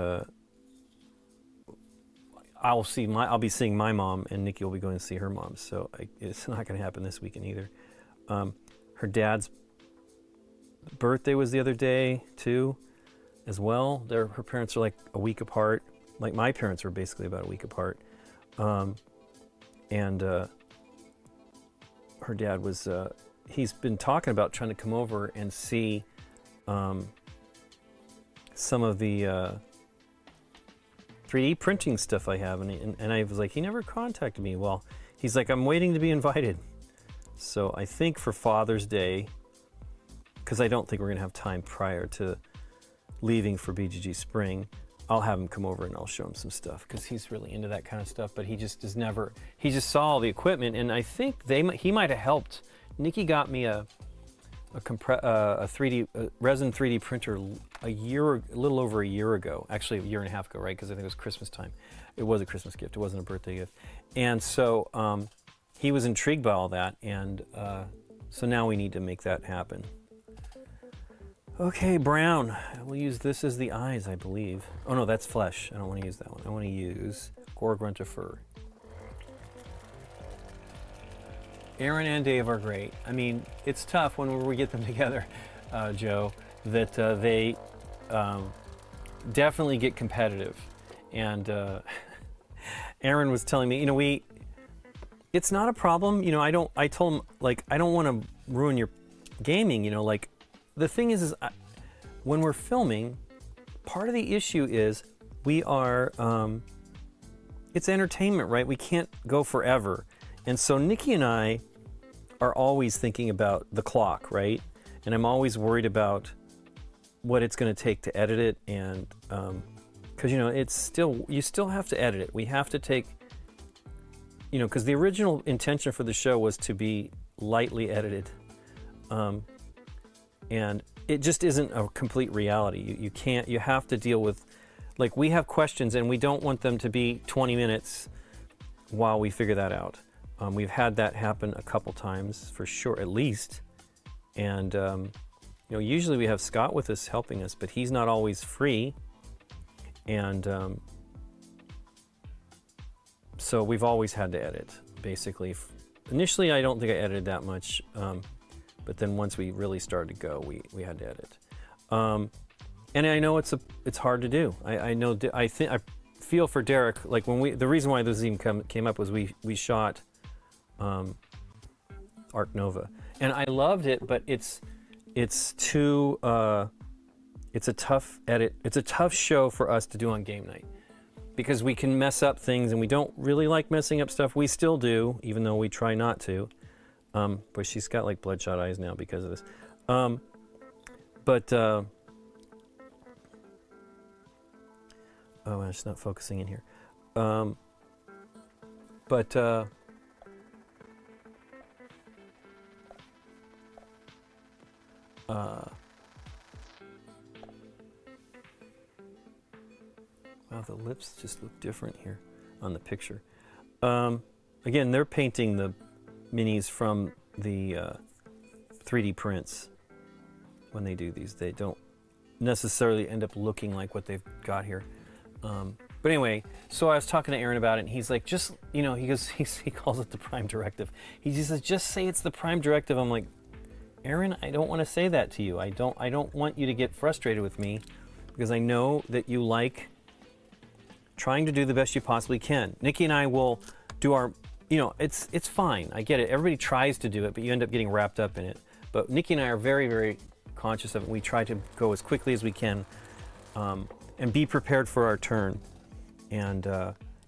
I'll be seeing my mom, and Nikki will be going to see her mom. So it's not going to happen this weekend either. Her dad's birthday was the other day too, as well. Her parents are like a week apart. Like my parents were basically about a week apart. And her dad was. He's been talking about trying to come over and see some of the 3D printing stuff I have, and I was like, he never contacted me. Well, he's like, I'm waiting to be invited. So I think for Father's Day, because I don't think we're gonna have time prior to leaving for BGG Spring, I'll have him come over and I'll show him some stuff, because he's really into that kind of stuff. But he just saw all the equipment, and I think he might have helped. Nikki got me a 3D resin 3D printer a little over a year ago, actually a year and a half ago, right? Because I think it was Christmas time. It was a Christmas gift. It wasn't a birthday gift. And so he was intrigued by all that, and so now we need to make that happen. Okay, brown. We'll use this as the eyes, I believe. Oh no, that's flesh. I don't want to use that one. I want to use Gore-Grunta fur. Aaron and Dave are great. I mean, it's tough when we get them together, Joe, that they definitely get competitive. And Aaron was telling me, it's not a problem. I told him, like, I don't want to ruin your gaming, like, the thing is when we're filming, part of the issue is we are, it's entertainment, right? We can't go forever. And so Nikki and I are always thinking about the clock, right? And I'm always worried about what it's going to take to edit it, and because you still have to edit it. We have to take, because the original intention for the show was to be lightly edited, and it just isn't a complete reality. You can't. You have to deal with, like, we have questions, and we don't want them to be 20 minutes while we figure that out. We've had that happen a couple times, for sure, at least. And, usually we have Scott with us helping us, but he's not always free. And so we've always had to edit, basically. Initially, I don't think I edited that much, but then once we really started to go, we had to edit. And I know it's hard to do. I feel for Derek. Like, the reason why this even came up was we shot Arc Nova, and I loved it, but it's too it's a tough edit. It's a tough show for us to do on game night, because we can mess up things, and we don't really like messing up stuff. We still do, even though we try not to. But she's got like bloodshot eyes now because of this. Oh, it's not focusing in here. Wow, the lips just look different here on the picture. Again, they're painting the minis from the 3D prints. When they do these, they don't necessarily end up looking like what they've got here. But anyway, so I was talking to Aaron about it, and he's like, he calls it the prime directive. He says, just say it's the prime directive. I'm like, Aaron, I don't want to say that to you. I don't want you to get frustrated with me, because I know that you like trying to do the best you possibly can. Nikki and I will do our, it's fine. I get it. Everybody tries to do it, but you end up getting wrapped up in it. But Nikki and I are very, very conscious of it. We try to go as quickly as we can, and be prepared for our turn. And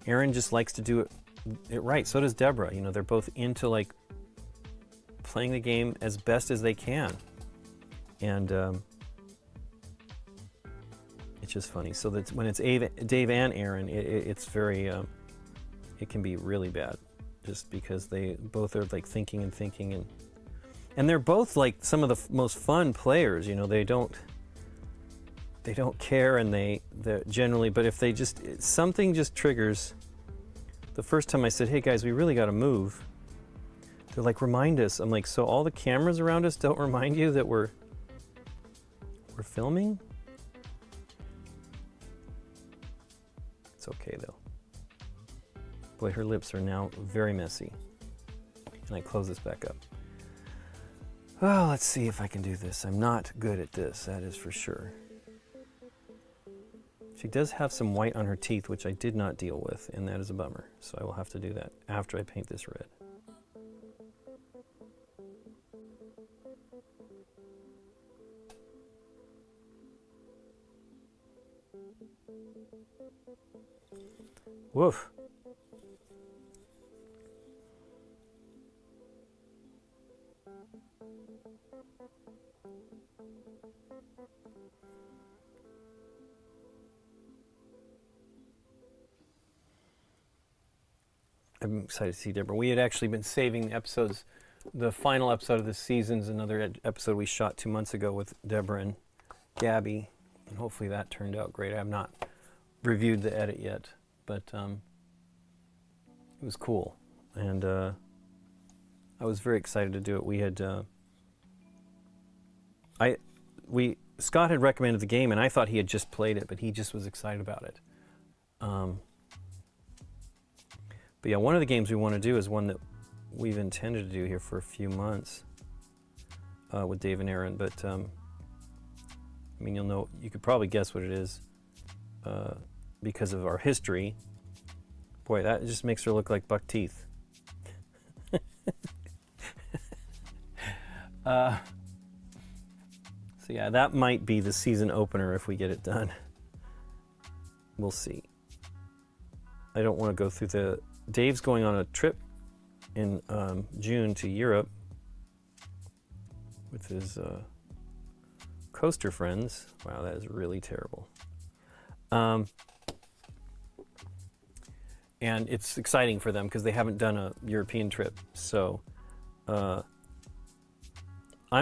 Aaron just likes to do it right. So does Deborah. They're both into like playing the game as best as they can. And it's just funny. So that when it's Dave and Aaron, it's very, it can be really bad, just because they both are like thinking, and they're both like some of the most fun players. They don't care, and they're generally, but if something just triggers. The first time I said, hey guys, we really got to move, they're like, remind us. I'm like, so all the cameras around us don't remind you that we're filming? okay though. Boy, her lips are now very messy. And I close this back up. Oh, let's see if I can do this. I'm not good at this, that is for sure. She does have some white on her teeth, which I did not deal with, and that is a bummer. So I will have to do that after I paint this red. Woof. I'm excited to see Deborah. We had actually been saving the episodes. The final episode of this season is another episode we shot 2 months ago with Deborah and Gabby, and hopefully that turned out great. I have not reviewed the edit yet, but it was cool, and I was very excited to do it. We had Scott had recommended the game, and I thought he had just played it, but he just was excited about it. But yeah, one of the games we want to do is one that we've intended to do here for a few months with Dave and Aaron. But I mean, you could probably guess what it is because of our history. Boy, that just makes her look like buck teeth. So yeah, that might be the season opener if we get it done. We'll see. I don't want to go through the... Dave's going on a trip in June to Europe with his coaster friends. Wow, that is really terrible. And it's exciting for them because they haven't done a European trip. So I'm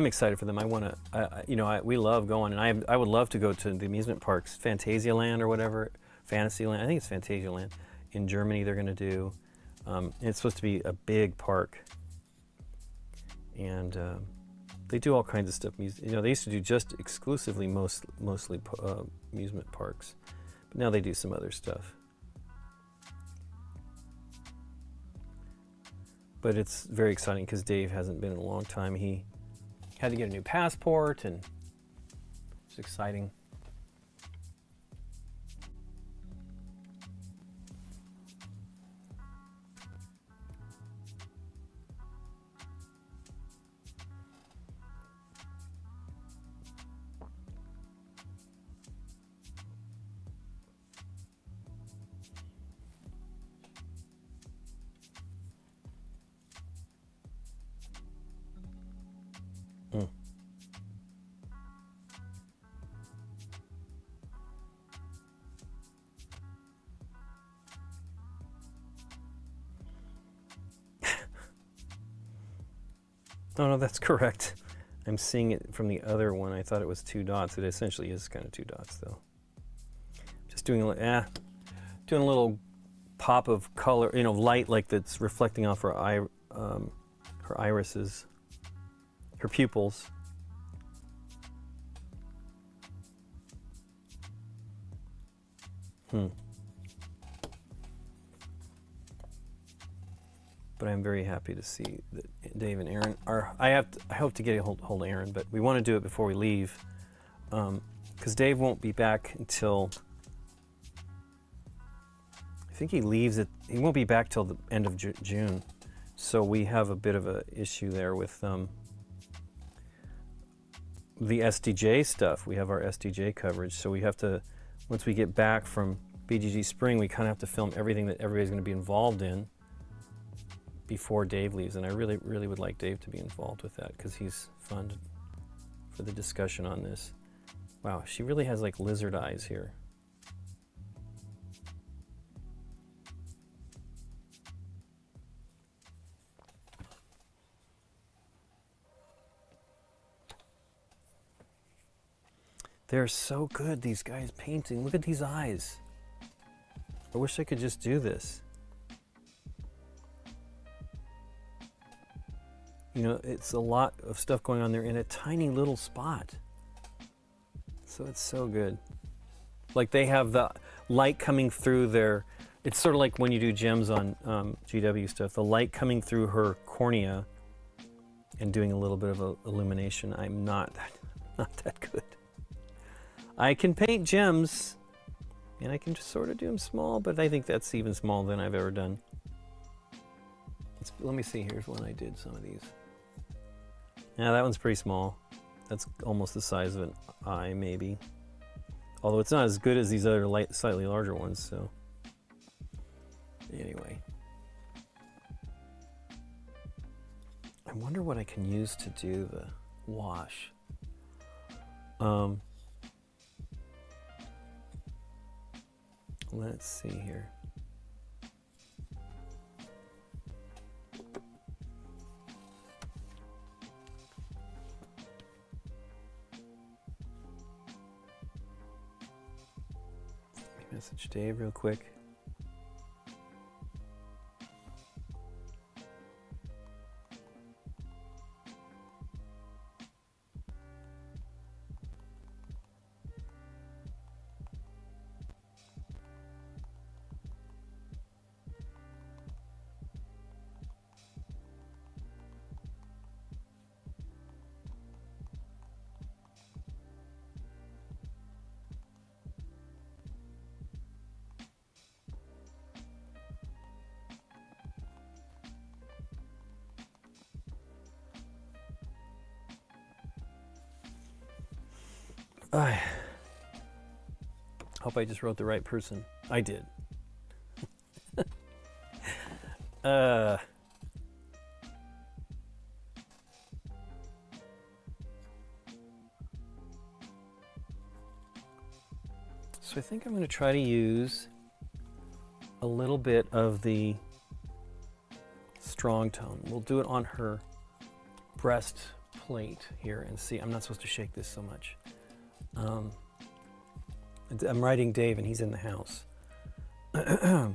excited for them. I want to, we love going, and I would love to go to the amusement parks, Phantasialand or whatever, Fantasyland. I think it's Phantasialand. In Germany, they're going to do. It's supposed to be a big park, and they do all kinds of stuff. They used to do just exclusively mostly amusement parks, but now they do some other stuff. But it's very exciting because Dave hasn't been in a long time. He had to get a new passport, and it's exciting. Oh, no, that's correct. I'm seeing it from the other one. I thought it was 2 dots. It essentially is kind of 2 dots, though. Just doing a little pop of color, light, like that's reflecting off her irises, her pupils. But I'm very happy to see that Dave and Aaron are. I hope to get a hold of Aaron, but we want to do it before we leave, because Dave won't be back until. I think he leaves it. He won't be back till the end of June, so we have a bit of an issue there with the SDJ stuff. We have our SDJ coverage, so we have to. Once we get back from BGG Spring, we kind of have to film everything that everybody's going to be involved in before Dave leaves, and I really, really would like Dave to be involved with that because he's fun for the discussion on this. Wow, she really has like lizard eyes here. They're so good, these guys painting. Look at these eyes. I wish I could just do this. It's a lot of stuff going on there in a tiny little spot. So it's so good. Like they have light coming through their, it's sort of like when you do gems on GW stuff, the light coming through her cornea and doing a little bit of a illumination. I'm not that good. I can paint gems, and I can just sort of do them small, but I think that's even smaller than I've ever done. Let me see, here's one I did some of these. Yeah, that one's pretty small. That's almost the size of an eye, maybe. Although it's not as good as these other slightly larger ones, so. Anyway. I wonder what I can use to do the wash. Let's see here. Message Dave real quick. I hope I just wrote the right person. I did. So I think I'm going to try to use a little bit of the strong tone. We'll do it on her breastplate here and see. I'm not supposed to shake this so much. I'm writing Dave and he's in the house. But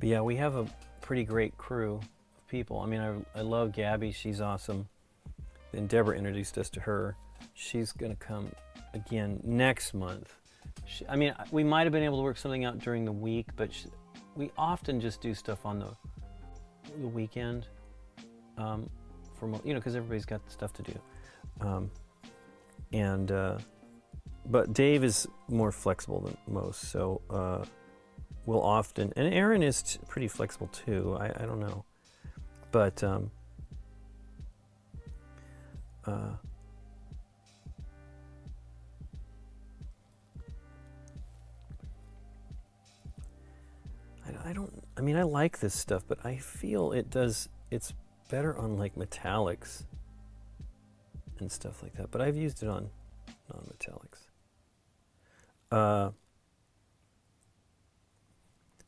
yeah, we have a pretty great crew of people. I mean, I love Gabby. She's awesome. Then Deborah introduced us to her. She's going to come again next month. I mean, we might have been able to work something out during the week, but we often just do stuff on the weekend, because everybody's got stuff to do, but Dave is more flexible than most, so we'll often, and Aaron is pretty flexible too. I don't know, but I mean, I like this stuff, but I feel it's better on like metallics and stuff like that, but I've used it on non-metallics.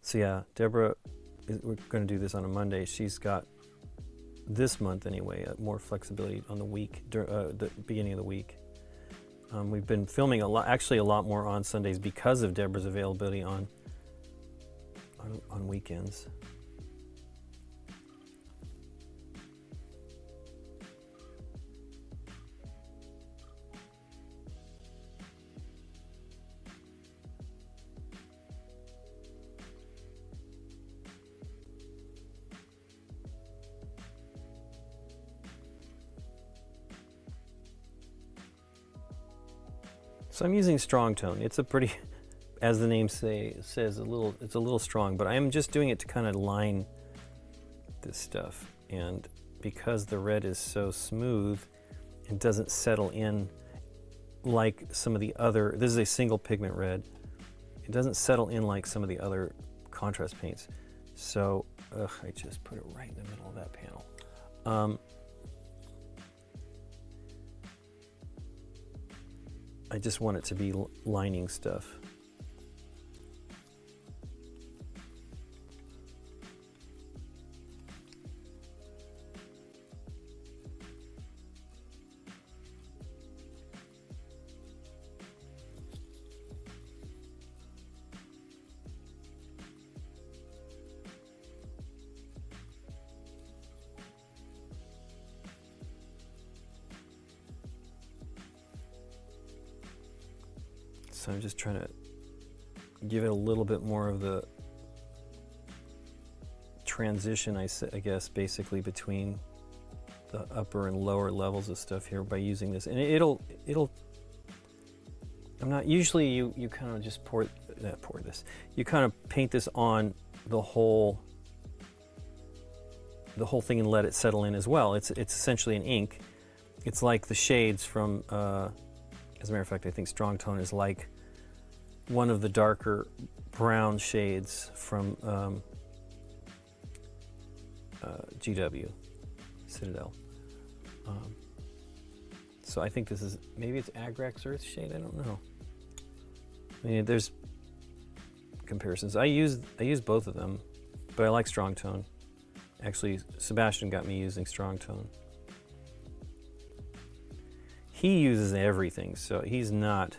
So yeah, Deborah, we're going to do this on a Monday. She's got, this month anyway, more flexibility on the week, the beginning of the week. We've been filming a lot more on Sundays because of Deborah's availability on weekends. So I'm using strong tone. It's a pretty, as the name says, it's a little strong, but I am just doing it to kind of line this stuff. And because the red is so smooth, it doesn't settle in like some of the other, this is a single pigment red. It doesn't settle in like some of the other contrast paints. So, I just put it right in the middle of that panel. I just want it to be lining stuff. So I'm just trying to give it a little bit more of the transition, I guess, basically between the upper and lower levels of stuff here by using this. And it'll I'm not, usually you kind of just pour this. You kind of paint this on the whole thing and let it settle in as well. It's essentially an ink. It's like the shades from, as a matter of fact, I think Strong Tone is like one of the darker brown shades from GW, Citadel. So I think this is, maybe it's Agrax Earth shade, I don't know. I mean, there's comparisons. I use both of them, but I like Strong Tone. Actually, Sebastian got me using Strong Tone. He uses everything, so he's not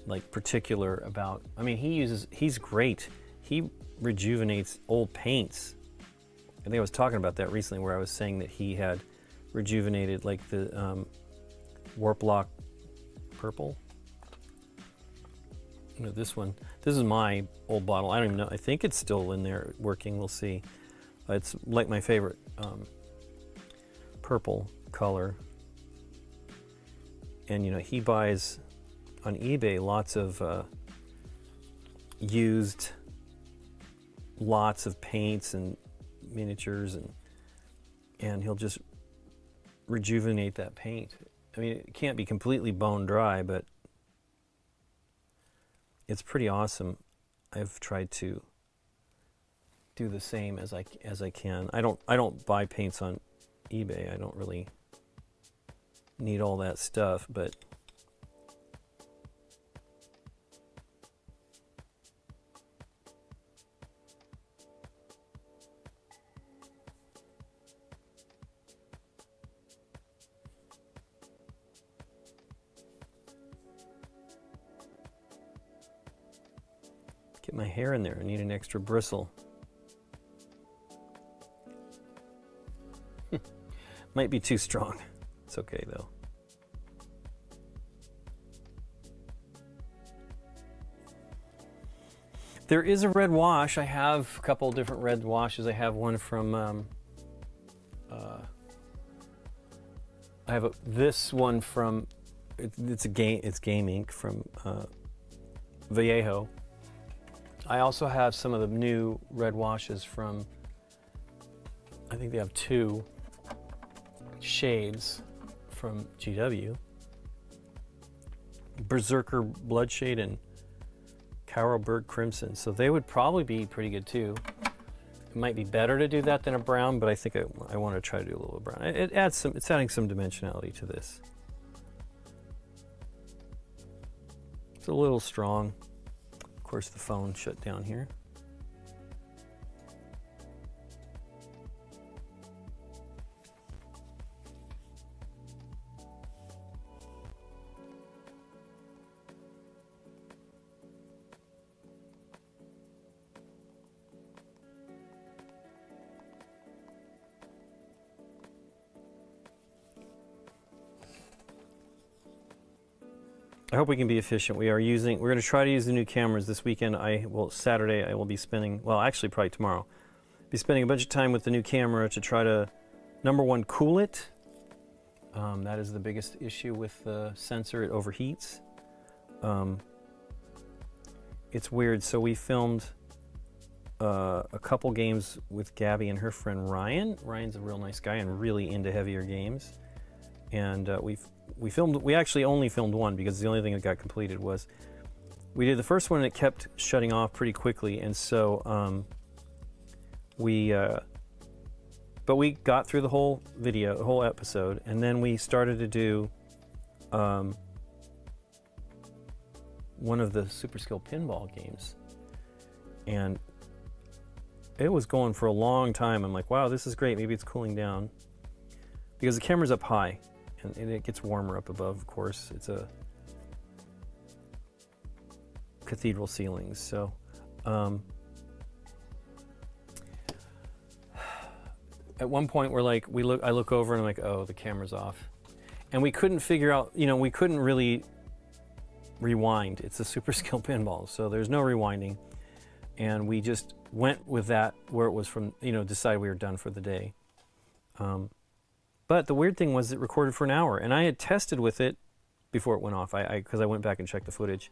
like particular about, I mean, he's great. He rejuvenates old paints. I think I was talking about that recently where I was saying that he had rejuvenated like the Warp Lock Purple. You know, this one. This is my old bottle. I don't even know. I think it's still in there working. We'll see. It's like my favorite purple color. And you know, he buys on eBay lots of used lots of paints and miniatures, and he'll just rejuvenate that paint. I mean, it can't be completely bone dry, but it's pretty awesome. I've tried to do the same as I can. I don't buy paints on eBay. I don't really need all that stuff, but get my hair in there. I need an extra bristle. Might be too strong. It's okay though. There is a red wash. I have a couple different red washes. I have one from this one from it's game ink from Vallejo. I also have some of the new red washes from, I think they have 2 shades from GW. Berserker Bloodshade and Carroburg Crimson. So they would probably be pretty good too. It might be better to do that than a brown, but I think I want to try to do a little brown. It's adding some dimensionality to this. It's a little strong. Of course, the phone shut down here. I hope we can be efficient. We're going to try to use the new cameras this weekend. Saturday I will be spending, well, actually probably tomorrow, be spending a bunch of time with the new camera to try to, number one, cool it. That is the biggest issue with the sensor. It overheats. It's weird. So we filmed a couple games with Gabby and her friend Ryan. Ryan's a real nice guy and really into heavier games. And we actually only filmed one because the only thing that got completed was we did the first one and it kept shutting off pretty quickly, and so but we got through the whole video, the whole episode, and then we started to do one of the Super Skill pinball games, and it was going for a long time. I'm like, wow, this is great. Maybe it's cooling down because the camera's up high. And it gets warmer up above, of course. It's a cathedral ceilings. So at one point we're like, I look over and I'm like, oh, the camera's off. And we couldn't figure out, we couldn't really rewind. It's a super skill pinball, so there's no rewinding. And we just went with that where it was from, decided we were done for the day. But the weird thing was it recorded for an hour, and I had tested with it before it went off, because I went back and checked the footage.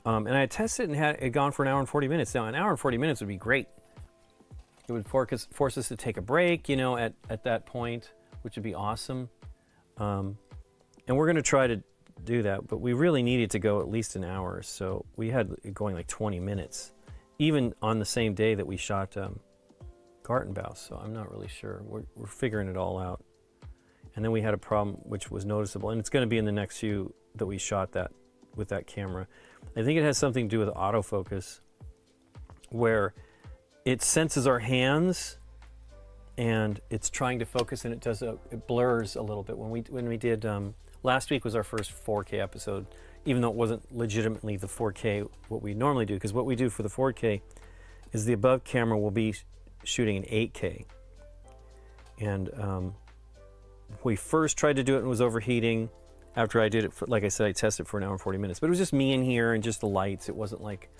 And I had tested and had it gone for an hour and 40 minutes. Now, an hour and 40 minutes would be great. It would force us to take a break, at that point, which would be awesome. And we're going to try to do that, but we really needed to go at least an hour. So we had it going like 20 minutes, even on the same day that we shot Gartenbaus. So I'm not really sure. We're figuring it all out. And then we had a problem which was noticeable, and it's going to be in the next few that we shot that with that camera. I think it has something to do with autofocus, where it senses our hands and it's trying to focus, and it blurs a little bit. When we did last week was our first 4K episode, even though it wasn't legitimately the 4K what we normally do, because what we do for the 4K is the above camera will be shooting in 8K. And we first tried to do it and was overheating. After I did it, like I said, I tested for an hour and 40 minutes. But it was just me in here and just the lights. It wasn't like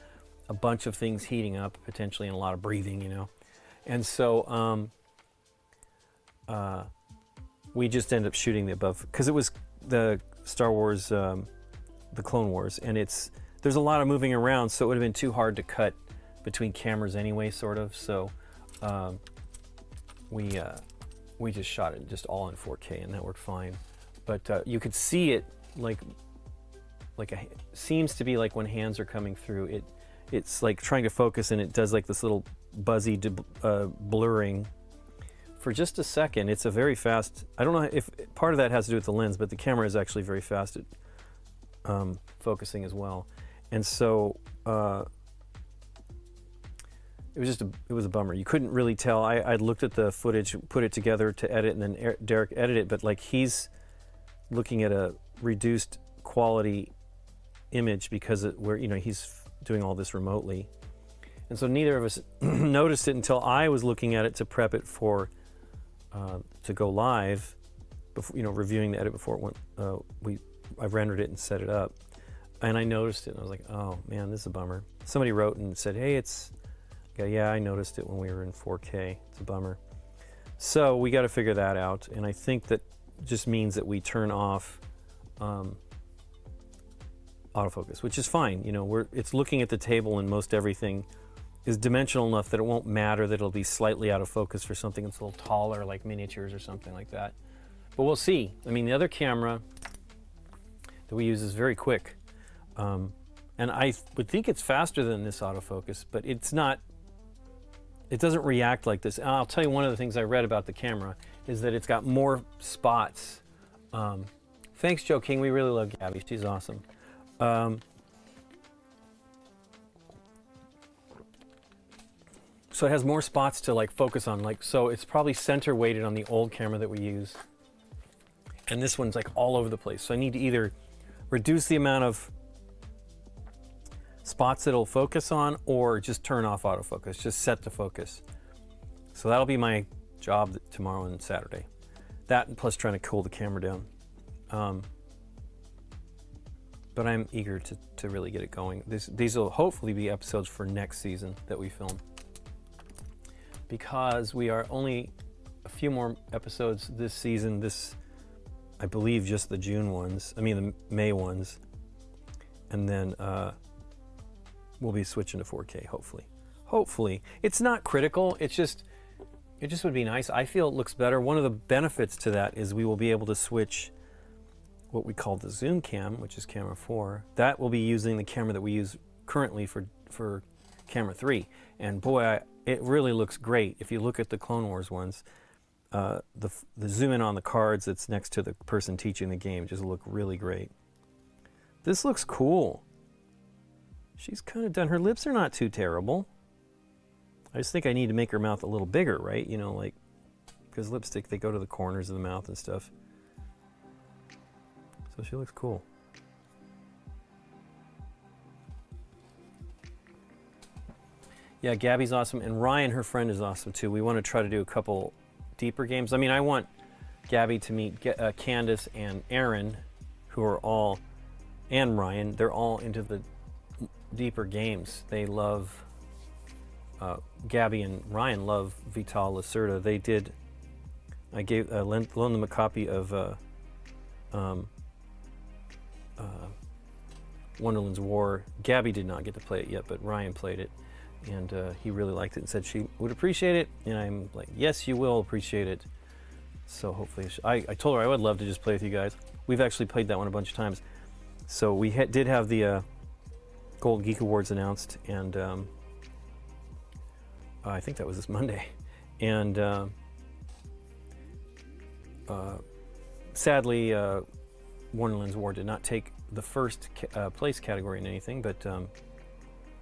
a bunch of things heating up, potentially, and a lot of breathing, And so we just ended up shooting the above, because it was the Star Wars, the Clone Wars, and there's a lot of moving around, so it would have been too hard to cut between cameras anyway, sort of. So we just shot it just all in 4K, and that worked fine. But you could see it seems to be like when hands are coming through, it's like trying to focus, and it does like this little buzzy blurring for just a second. It's a very fast, I don't know if part of that has to do with the lens, but the camera is actually very fast at focusing as well. And so it was a bummer. You couldn't really tell. I looked at the footage, put it together to edit, and then Derek edited it, but like he's looking at a reduced quality image because he's doing all this remotely. And so neither of us noticed it until I was looking at it to prep it for to go live, before, reviewing the edit before it went. I rendered it and set it up, and I noticed it, and I was like, oh man, this is a bummer. Somebody wrote and said, hey, yeah, I noticed it when we were in 4K. It's a bummer. So we got to figure that out, and I think that just means that we turn off autofocus, which is fine. It's looking at the table, and most everything is dimensional enough that it won't matter that it'll be slightly out of focus for something that's a little taller, like miniatures or something like that. But we'll see. I mean, the other camera that we use is very quick, and I would think it's faster than this autofocus, but it's not. It doesn't react like this. And I'll tell you, one of the things I read about the camera is that it's got more spots. Thanks, Joe King. We really love Gabby. She's awesome. So it has more spots to like focus on. So it's probably center weighted on the old camera that we use. And this one's like all over the place. So I need to either reduce the amount of spots that it'll focus on, or just turn off autofocus, just set the focus. So that'll be my job tomorrow and Saturday. That, and plus trying to cool the camera down. But I'm eager to really get it going. These will hopefully be episodes for next season that we film, because we are only a few more episodes this season. I believe just the June ones, the May ones, and then we'll be switching to 4K, hopefully. It's not critical, it just would be nice. I feel it looks better. One of the benefits to that is we will be able to switch what we call the zoom cam, which is camera 4. That will be using the camera that we use currently for camera 3. And boy, it really looks great. If you look at the Clone Wars ones, the zoom in on the cards that's next to the person teaching the game just look really great. This looks cool. She's kind of done, her lips are not too terrible. I just think I need to make her mouth a little bigger, right? Because lipstick, they go to the corners of the mouth and stuff. So she looks cool. Yeah, Gabby's awesome, and Ryan, her friend, is awesome too. We want to try to do a couple deeper games. I want Gabby to meet Candace and Aaron, who are all and Ryan, they're all into the deeper games. They love, Gabby and Ryan love Vital Lacerda. They did, I loaned them a copy of Wonderland's War. Gabby did not get to play it yet, but Ryan played it, and he really liked it and said she would appreciate it, and I'm like, yes, you will appreciate it. So hopefully, I told her I would love to just play with you guys. We've actually played that one a bunch of times. So we did have the Gold Geek Awards announced, and I think that was this Monday. And sadly, Wonderland's War did not take the first place category in anything, but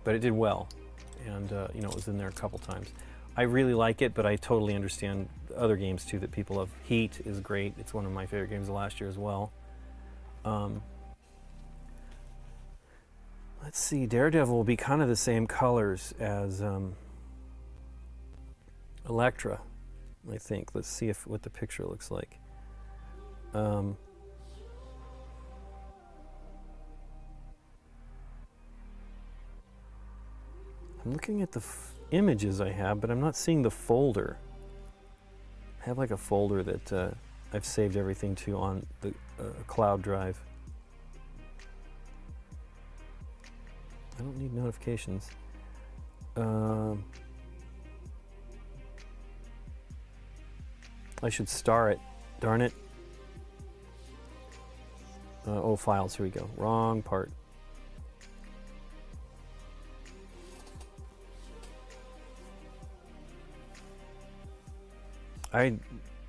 it did well, and you know, it was in there a couple times. I really like it, but I totally understand other games too that people love. Heat is great. It's one of my favorite games of last year as well. Let's see, Daredevil will be kind of the same colors as Elektra, I think. Let's see what the picture looks like. I'm looking at the images I have, but I'm not seeing the folder. I have like a folder that I've saved everything to on the cloud drive. I don't need notifications. I should star it. Darn it. Oh, files. Here we go. Wrong part. I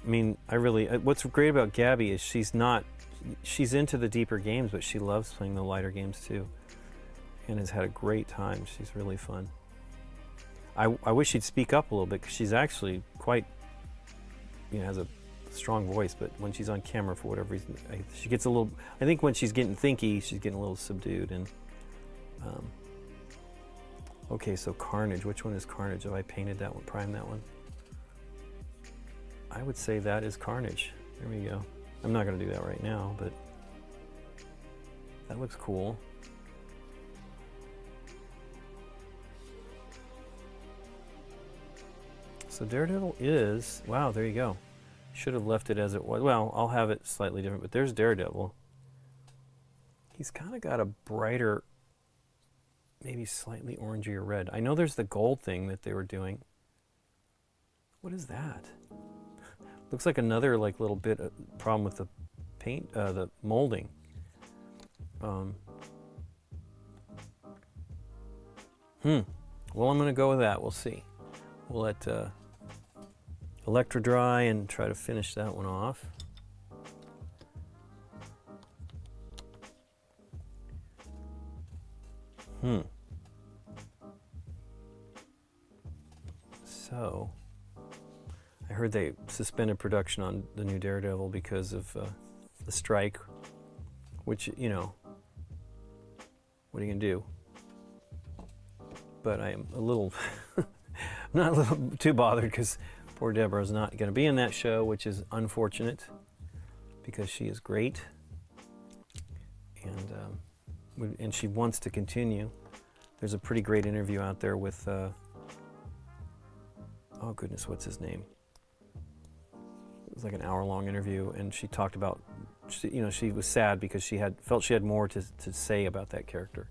mean, I really, what's great about Gabby is she's into the deeper games, but she loves playing the lighter games too, and has had a great time. She's really fun. I wish she'd speak up a little bit, because she's actually quite, you know, has a strong voice, but when she's on camera, for whatever reason, she gets a little, I think when she's getting thinky, she's getting a little subdued. And okay, so Carnage, which one is Carnage? Have I painted that one, primed that one? I would say that is Carnage. There we go. I'm not going to do that right now, but that looks cool. So Daredevil is, wow, there you go. Should have left it as it was. Well, I'll have it slightly different, but there's Daredevil. He's kind of got a brighter, maybe slightly orangey or red. I know there's the gold thing that they were doing. What is that? Looks like another like little bit of problem with the paint, the molding. Well, I'm gonna go with that. We'll see. We'll let Elektra dry and try to finish that one off. So, I heard they suspended production on the new Daredevil because of the strike, which, you know, what are you gonna do? But I am a little, I'm not a little too bothered, because poor Deborah's not gonna be in that show, which is unfortunate, because she is great, and she wants to continue. There's a pretty great interview out there with, oh goodness, what's his name? It was like an hour-long interview, and she talked about, you know, she was sad because she felt she had more to say about that character.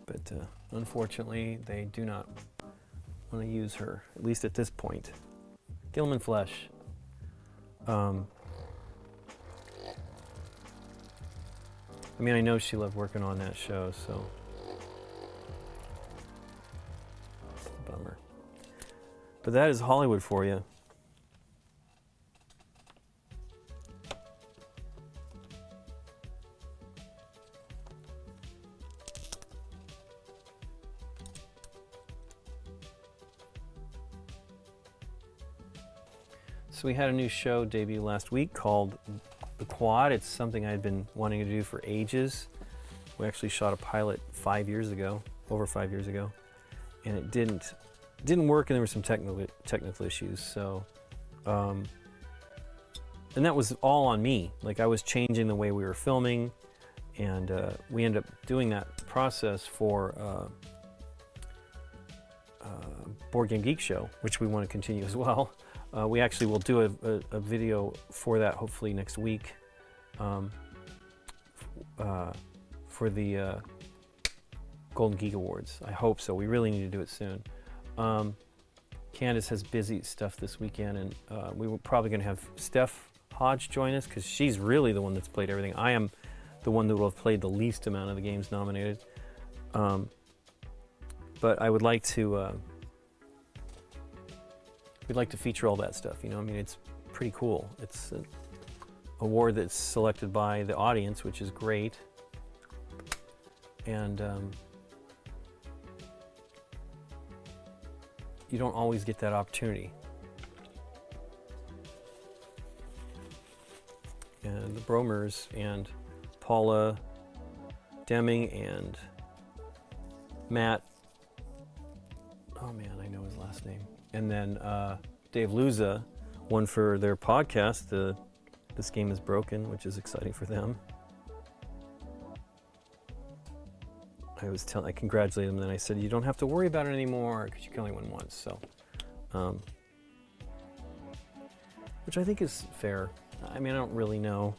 But unfortunately, they do not want to use her, at least at this point. Gilman Flesh. I mean, I know she loved working on that show, so it's a bummer. But that is Hollywood for you. So we had a new show debut last week called The Quad. It's something I'd been wanting to do for ages. We actually shot a pilot 5 years ago, over 5 years ago, and it didn't work, and there were some technical issues. So and that was all on me. Like I was changing the way we were filming, and we ended up doing that process for Board Game Geek Show, which we want to continue as well. We actually will do a video for that hopefully next week for the Golden Geek Awards. I hope so. We really need to do it soon. Candace has busy stuff this weekend, and we were probably going to have Steph Hodge join us because she's really the one that's played everything. I am the one that will have played the least amount of the games nominated. But I would like to we'd like to feature all that stuff, you know. I mean, it's pretty cool. It's an award that's selected by the audience, which is great. And you don't always get that opportunity. And the Bromers and Paula Deming and Matt, oh man, I know his last name. And then Dave Luza won for their podcast, This Game is Broken, which is exciting for them. I congratulated them, and then I said, you don't have to worry about it anymore because you can only win once. So, which I think is fair. I mean, I don't really know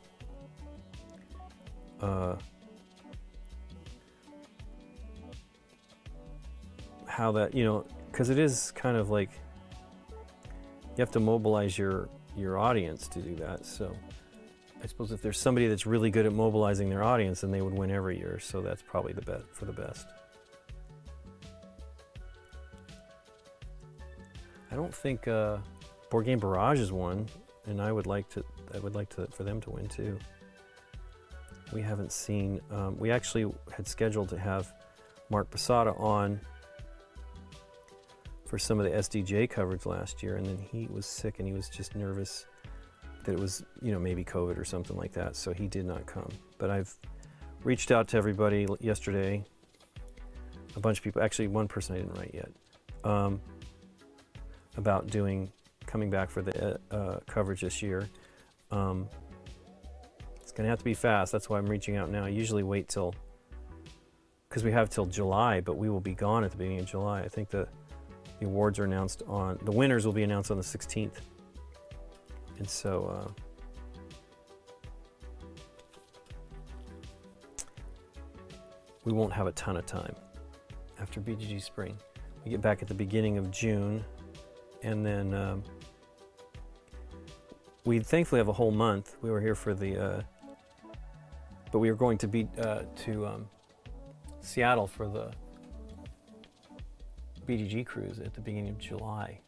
how that, you know, because it is kind of like you have to mobilize your audience to do that. So I suppose if there's somebody that's really good at mobilizing their audience, then they would win every year. So that's probably the bet for the best. I don't think Board Game Barrage has won, and I would like for them to win too. We haven't seen. We actually had scheduled to have Mark Posada on for some of the SDJ coverage last year, and then he was sick and he was just nervous that it was, you know, maybe COVID or something like that, so he did not come. But I've reached out to everybody yesterday, a bunch of people, actually one person I didn't write yet, about coming back for the coverage this year. It's gonna have to be fast, that's why I'm reaching out now. I usually wait till, because we have till July, but we will be gone at the beginning of July. I think the awards are announced the winners will be announced on the 16th. And so, we won't have a ton of time after BGG Spring. We get back at the beginning of June, and then we thankfully have a whole month. We were here for the, but we were going to be to Seattle for the BGG cruise at the beginning of July.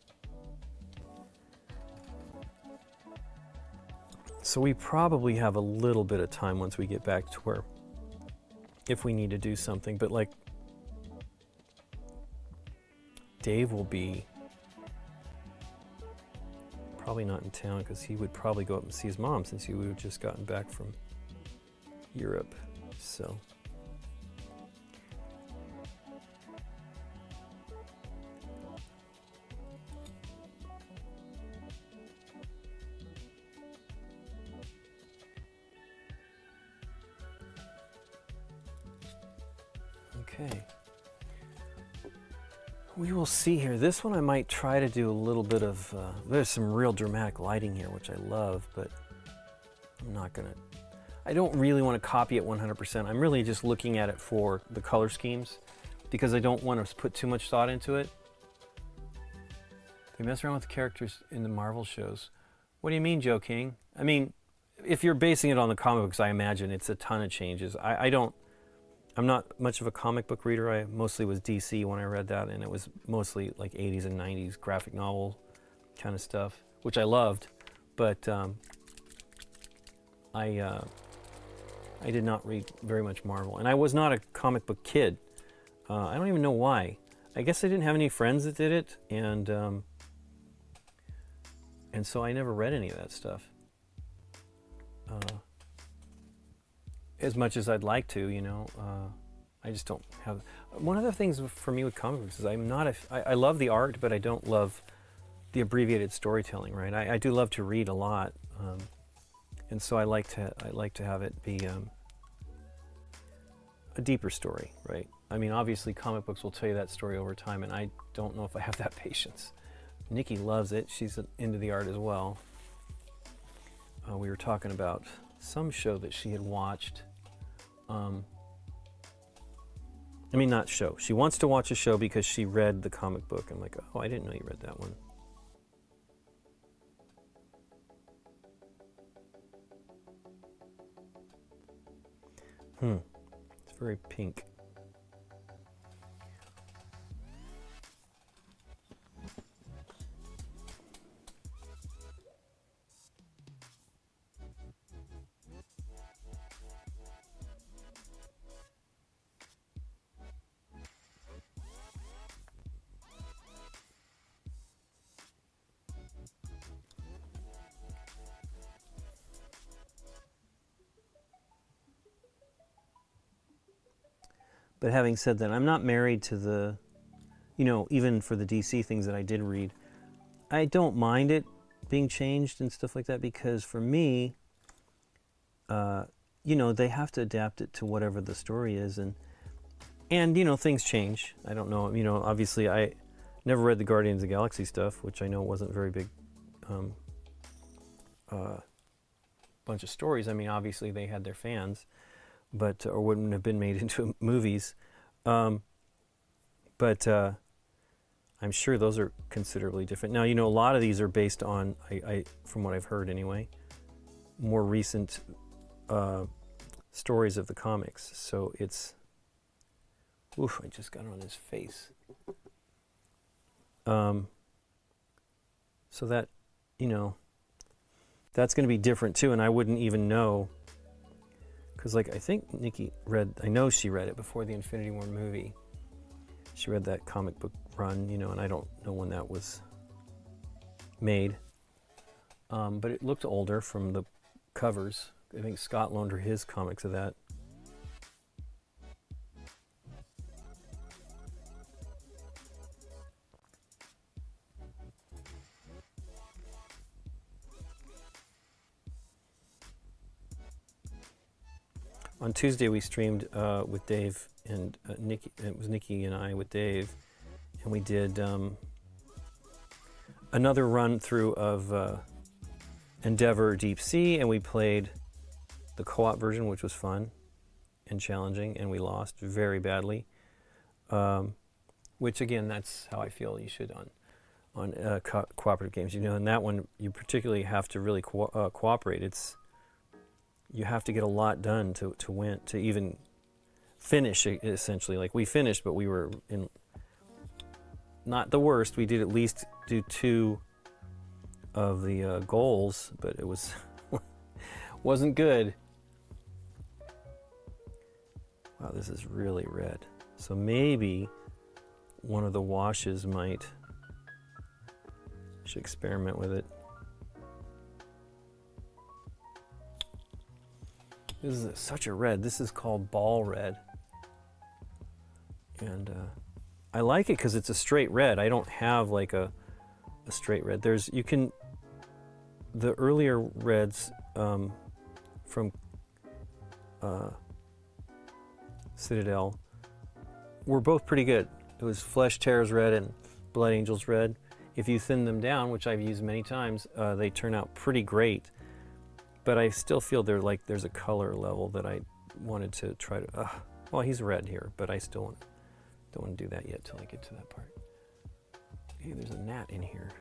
So we probably have a little bit of time once we get back to where, if we need to do something, but like Dave will be probably not in town because he would probably go up and see his mom since he would have just gotten back from Europe. So okay, we will see here. This one I might try to do a little bit of, there's some real dramatic lighting here, which I love, but I'm not gonna, I don't really want to copy it 100%. I'm really just looking at it for the color schemes because I don't want to put too much thought into it. They mess around with the characters in the Marvel shows. What do you mean, Joe King? I mean, if you're basing it on the comic books, I imagine it's a ton of changes. I'm not much of a comic book reader. I mostly was DC when I read that, and it was mostly like 80s and 90s graphic novel kind of stuff, which I loved, but I did not read very much Marvel, and I was not a comic book kid. I don't even know why. I guess I didn't have any friends that did it, and so I never read any of that stuff. As much as I'd like to, you know, I just don't have. One of the things for me with comic books is I love the art, but I don't love the abbreviated storytelling, right? I do love to read a lot, and so I like to have it be a deeper story, right? I mean, obviously comic books will tell you that story over time, and I don't know if I have that patience. Nikki loves it. She's into the art as well. We were talking about some show that she had watched. I mean, not show. She wants to watch a show because she read the comic book. I'm like, oh, I didn't know you read that one. It's very pink. But having said that, I'm not married to the, you know, even for the DC things that I did read, I don't mind it being changed and stuff like that, because for me, you know, they have to adapt it to whatever the story is, and you know, things change. I don't know, you know, obviously I never read the Guardians of the Galaxy stuff, which I know wasn't very big bunch of stories. I mean, obviously they had their fans, but or wouldn't have been made into movies. But I'm sure those are considerably different. Now, you know, a lot of these are based on, from what I've heard anyway, more recent stories of the comics. So it's, oof, I just got it on his face. So that, you know, that's going to be different too, and I wouldn't even know. Because, like, I think Nikki read, I know she read it before the Infinity War movie. She read that comic book run, you know, and I don't know when that was made. But it looked older from the covers. I think Scott loaned her his comics of that. On Tuesday, we streamed with Dave and Nikki. It was Nikki and I with Dave, and we did another run through of Endeavor Deep Sea, and we played the co-op version, which was fun and challenging, and we lost very badly. Which again, that's how I feel you should on cooperative games. You know, in that one, you particularly have to really cooperate. You have to get a lot done to win, to even finish, essentially. Like, we finished, but we were in not the worst. We did at least do 2 of the goals, but it wasn't good. Wow, this is really red. So maybe one of the washes should experiment with it. This is such a red. This is called ball red. And I like it because it's a straight red. I don't have like a straight red. The earlier reds from Citadel were both pretty good. It was Flesh Tears red and Blood Angels red. If you thin them down, which I've used many times, they turn out pretty great. But I still feel there's a color level that I wanted to try to. Well, he's red here, but I still don't want to do that yet till I get to that part. Hey, there's a gnat in here.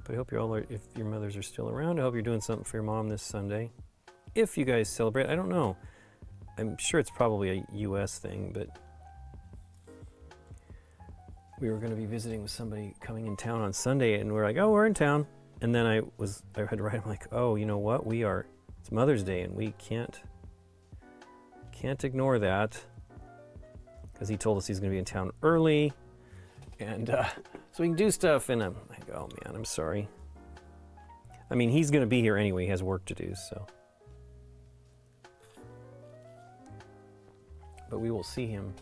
But I hope if your mothers are still around, I hope you're doing something for your mom this Sunday. If you guys celebrate, I don't know. I'm sure it's probably a U.S. thing, but we were going to be visiting with somebody coming in town on Sunday, and we're like, oh, we're in town. And then I had to write, I'm like, oh, you know what? It's Mother's Day, and we can't ignore that, because he told us he's going to be in town early, and so we can do stuff. And I'm like, oh man, I'm sorry. I mean, he's going to be here anyway. He has work to do, so. But we will see him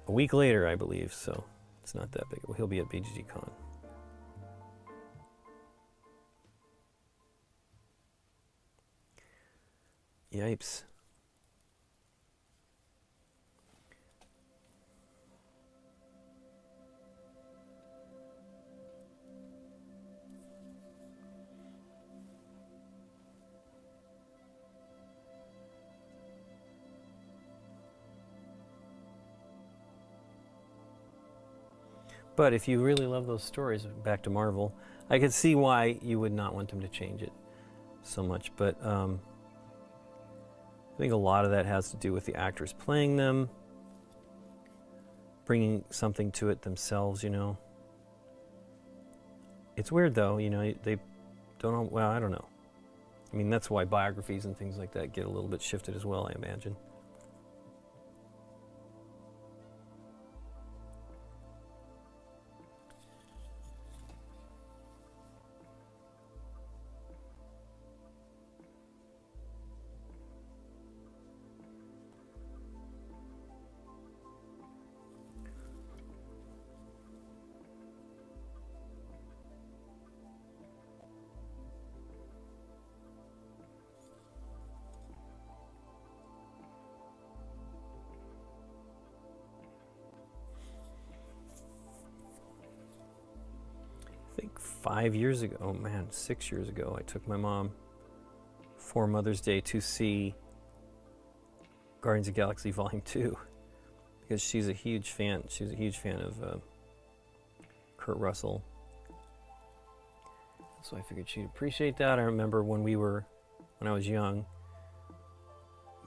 a week later, I believe, so It's not that big. Well, he'll be at BGG Con. Yipes. But if you really love those stories, back to Marvel, I could see why you would not want them to change it so much. But I think a lot of that has to do with the actors playing them, bringing something to it themselves, you know. It's weird though, you know, they don't, well, I don't know. I mean, that's why biographies and things like that get a little bit shifted as well, I imagine. I think 5 years ago, oh man, 6 years ago, I took my mom for Mother's Day to see Guardians of the Galaxy Volume 2 because she's a huge fan. She was a huge fan of Kurt Russell. So I figured she'd appreciate that. I remember when I was young,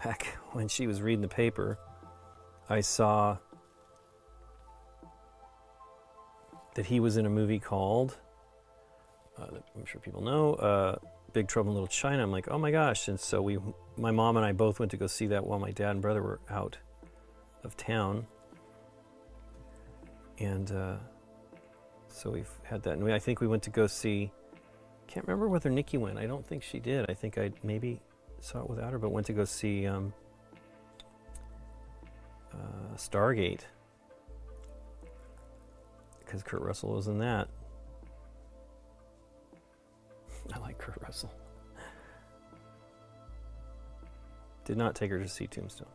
back when she was reading the paper, I saw that he was in a movie called, I'm sure people know, Big Trouble in Little China. I'm like, oh my gosh. And so my mom and I both went to go see that while my dad and brother were out of town. And so we've had that. And I think we went to go see, can't remember whether Nikki went. I don't think she did. I think I maybe saw it without her, but went to go see Stargate. Because Kurt Russell was in that. I like Kurt Russell. Did not take her to see Tombstone.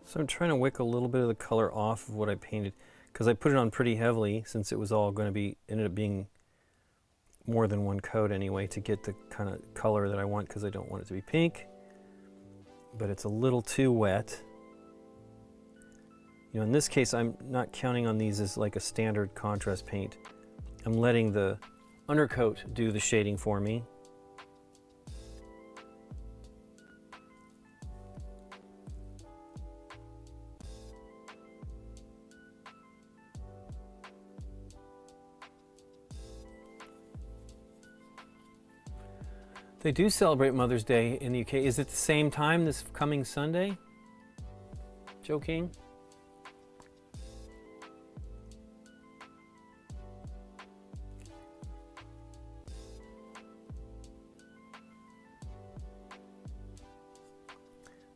So I'm trying to wick a little bit of the color off of what I painted because I put it on pretty heavily since it was all going to be, ended up being more than one coat anyway to get the kind of color that I want because I don't want it to be pink. But it's a little too wet. You know, in this case, I'm not counting on these as like a standard contrast paint. I'm letting the undercoat do the shading for me. They do celebrate Mother's Day in the UK. Is it the same time this coming Sunday? Joe King?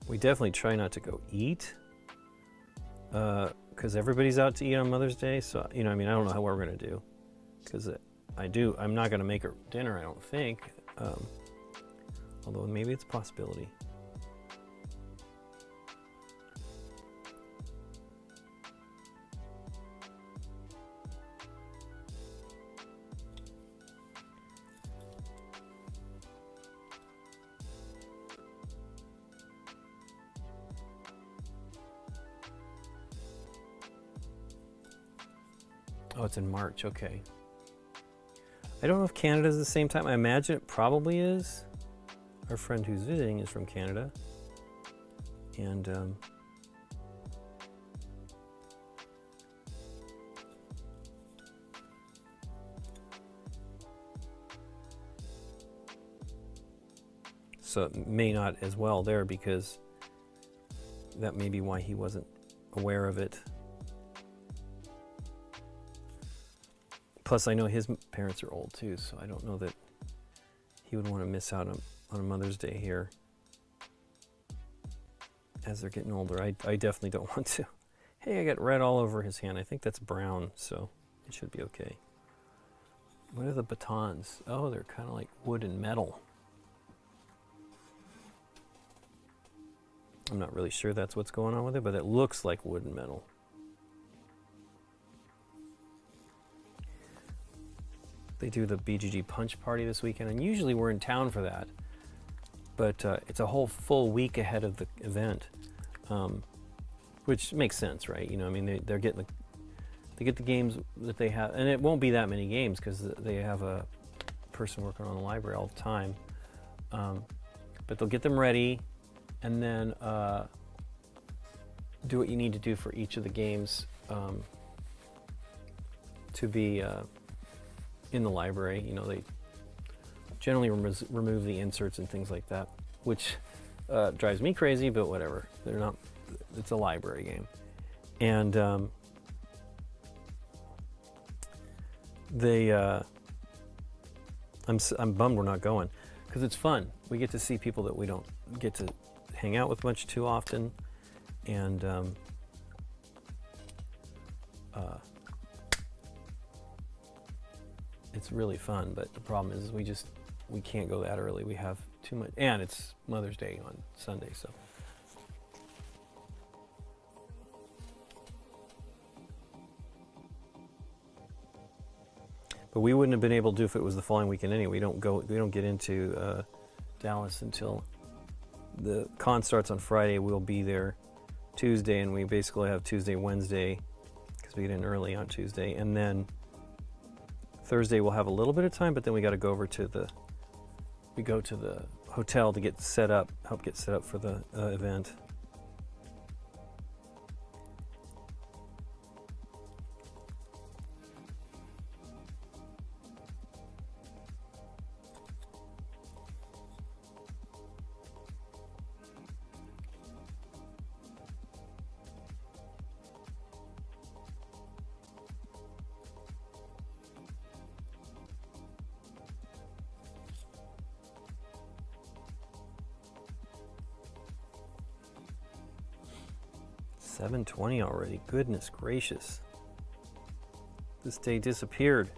We definitely try not to go eat because everybody's out to eat on Mother's Day. So, you know, I mean, I don't know how we're going to do because I'm not going to make her dinner, I don't think. Although maybe it's a possibility. Oh, it's in March. Okay. I don't know if Canada's the same time. I imagine it probably is. Our friend who's visiting is from Canada. And so it may not as well there, because that may be why he wasn't aware of it. Plus, I know his parents are old too, so I don't know that he would want to miss out on a Mother's Day here as they're getting older. I definitely don't want to. Hey, I got red all over his hand. I think that's brown, so it should be okay. What are the batons? Oh, they're kind of like wood and metal. I'm not really sure that's what's going on with it, but it looks like wood and metal. They do the BGG Punch Party this weekend, and usually we're in town for that. But it's a whole full week ahead of the event, which makes sense, right? You know, I mean, they get the games that they have, and it won't be that many games because they have a person working on the library all the time. But they'll get them ready, and then do what you need to do for each of the games to be in the library. You know, they generally remove the inserts and things like that, which drives me crazy, but whatever. They're not. It's a library game, and I'm bummed we're not going, because it's fun. We get to see people that we don't get to hang out with much too often, and it's really fun. But the problem is we can't go that early. We have too much, and it's Mother's Day on Sunday, so. But we wouldn't have been able to do if it was the following weekend anyway. We don't get into Dallas until the con starts on Friday. We'll be there Tuesday, and we basically have Tuesday, Wednesday, because we get in early on Tuesday, and then Thursday we'll have a little bit of time, but then we got to go over to the hotel to get set up, help get set up for the event. $7:20 already. Goodness gracious. This day disappeared.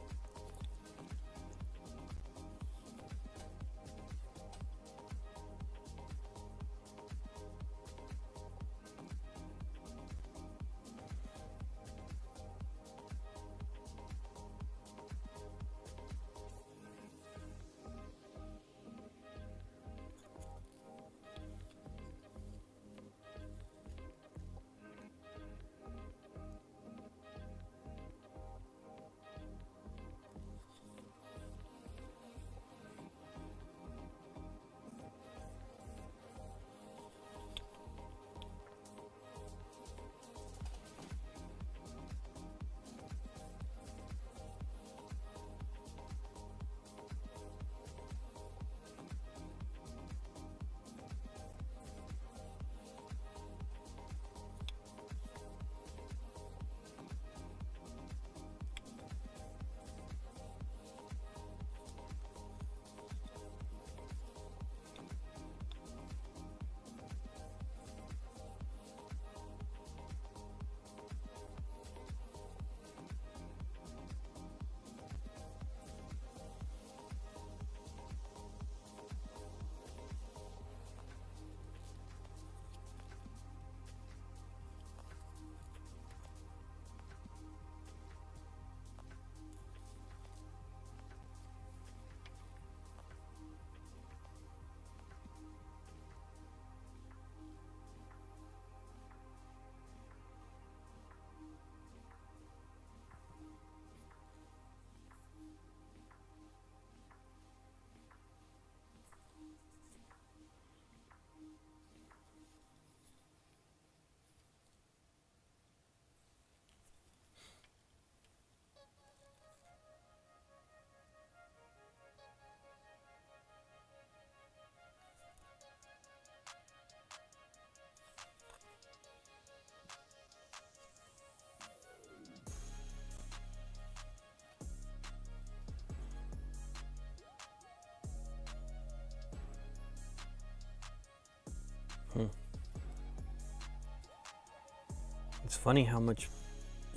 It's funny how much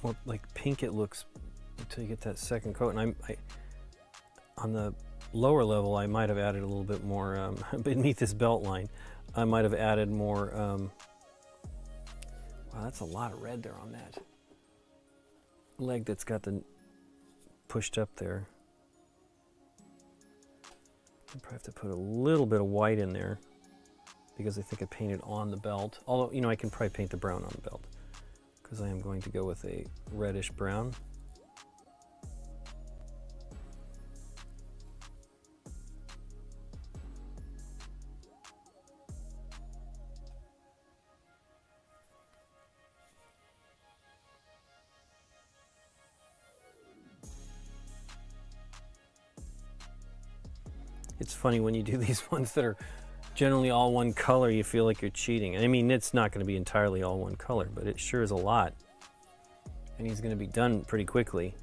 more like pink it looks until you get that second coat. And I on the lower level, I might have added a little bit more beneath this belt line. I might have added more. Wow, that's a lot of red there on that leg that's got the pushed up there. I probably have to put a little bit of white in there because I think I painted on the belt. Although, you know, I can probably paint the brown on the belt because I am going to go with a reddish brown. It's funny when you do these ones that are generally all one color, you feel like you're cheating. I mean, it's not going to be entirely all one color, but it sure is a lot. And he's going to be done pretty quickly.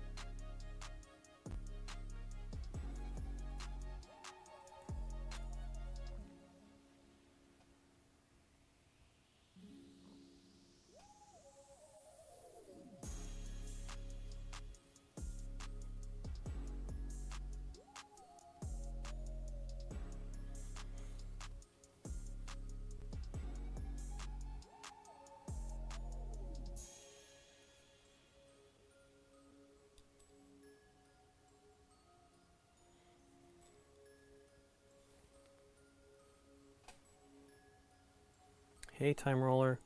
Hey, time roller.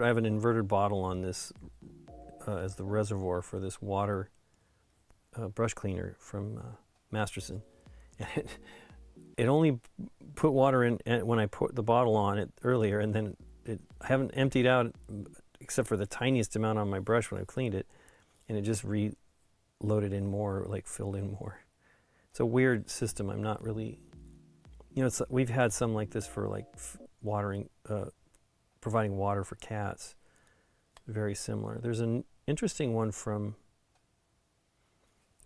I have an inverted bottle on this as the reservoir for this water brush cleaner from Masterson. And it only put water in when I put the bottle on it earlier, and then I haven't emptied out except for the tiniest amount on my brush when I cleaned it, and it just reloaded in more, like filled in more. It's a weird system. I'm not really, you know, we've had some like this for like watering, providing water for cats. Very similar. There's an interesting one from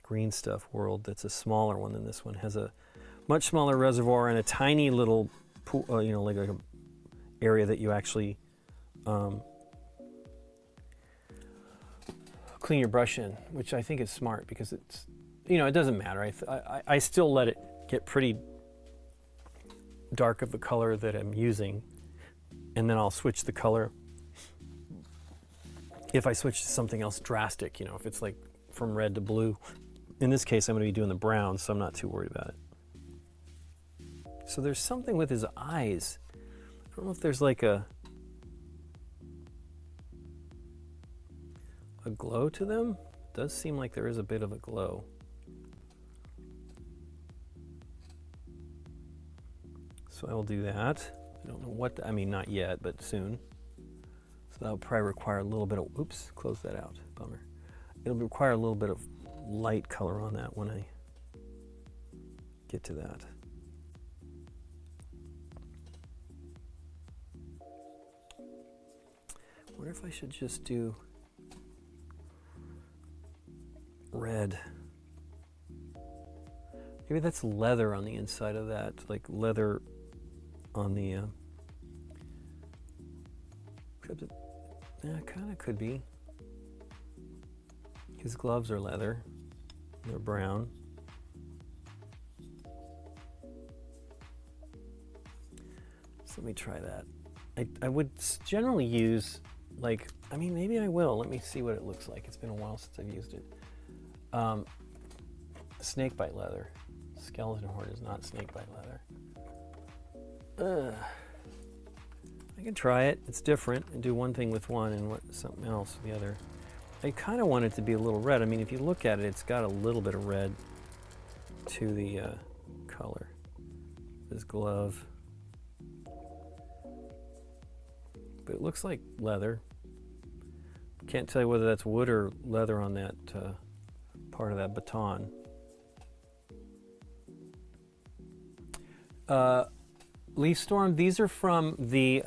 Green Stuff World that's a smaller one than this one. Has a much smaller reservoir and a tiny little pool, you know, like a area that you actually clean your brush in, which I think is smart because it's, you know, it doesn't matter. I still let it get pretty dark of the color that I'm using, and then I'll switch the color if I switch to something else drastic, you know, if it's like from red to blue. In this case, I'm going to be doing the brown, so I'm not too worried about it. So there's something with his eyes. I don't know if there's like a glow to them. It does seem like there is a bit of a glow. So I will do that. I don't know what, I mean, not yet, but soon. So that'll probably require a little bit of, oops, close that out, bummer. It'll require a little bit of light color on that when I get to that. I wonder if I should just do red. Maybe that's leather on the inside of that, like leather on the, yeah, kind of could be. His gloves are leather. They're brown. So let me try that. I would generally use, like, I mean, maybe I will. Let me see what it looks like. It's been a while since I've used it. Snakebite leather. Skeleton horn is not snakebite leather. I can try it. It's different, and do one thing with one and something else with the other. I kind of want it to be a little red. I mean, if you look at it, it's got a little bit of red to the color. This glove. But it looks like leather. Can't tell you whether that's wood or leather on that part of that baton. Leaf Storm. These are from the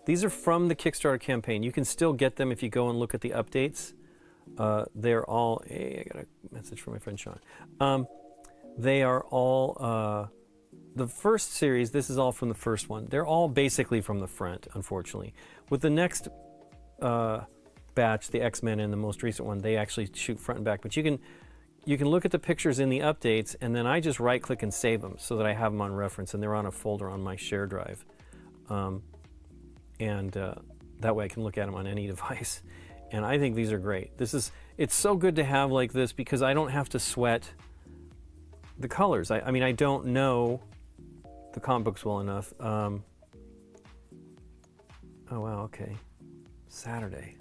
Kickstarter campaign. You can still get them if you go and look at the updates. They're all. Hey, I got a message from my friend Sean. They are all the first series. This is all from the first one. They're all basically from the front, unfortunately. With the next batch, the X-Men and the most recent one, they actually shoot front and back. But you can look at the pictures in the updates, and then I just right-click and save them so that I have them on reference, and they're on a folder on my share drive. That way I can look at them on any device. And I think these are great. It's so good to have like this because I don't have to sweat the colors. I mean, I don't know the comic books well enough. Oh wow, okay. Saturday.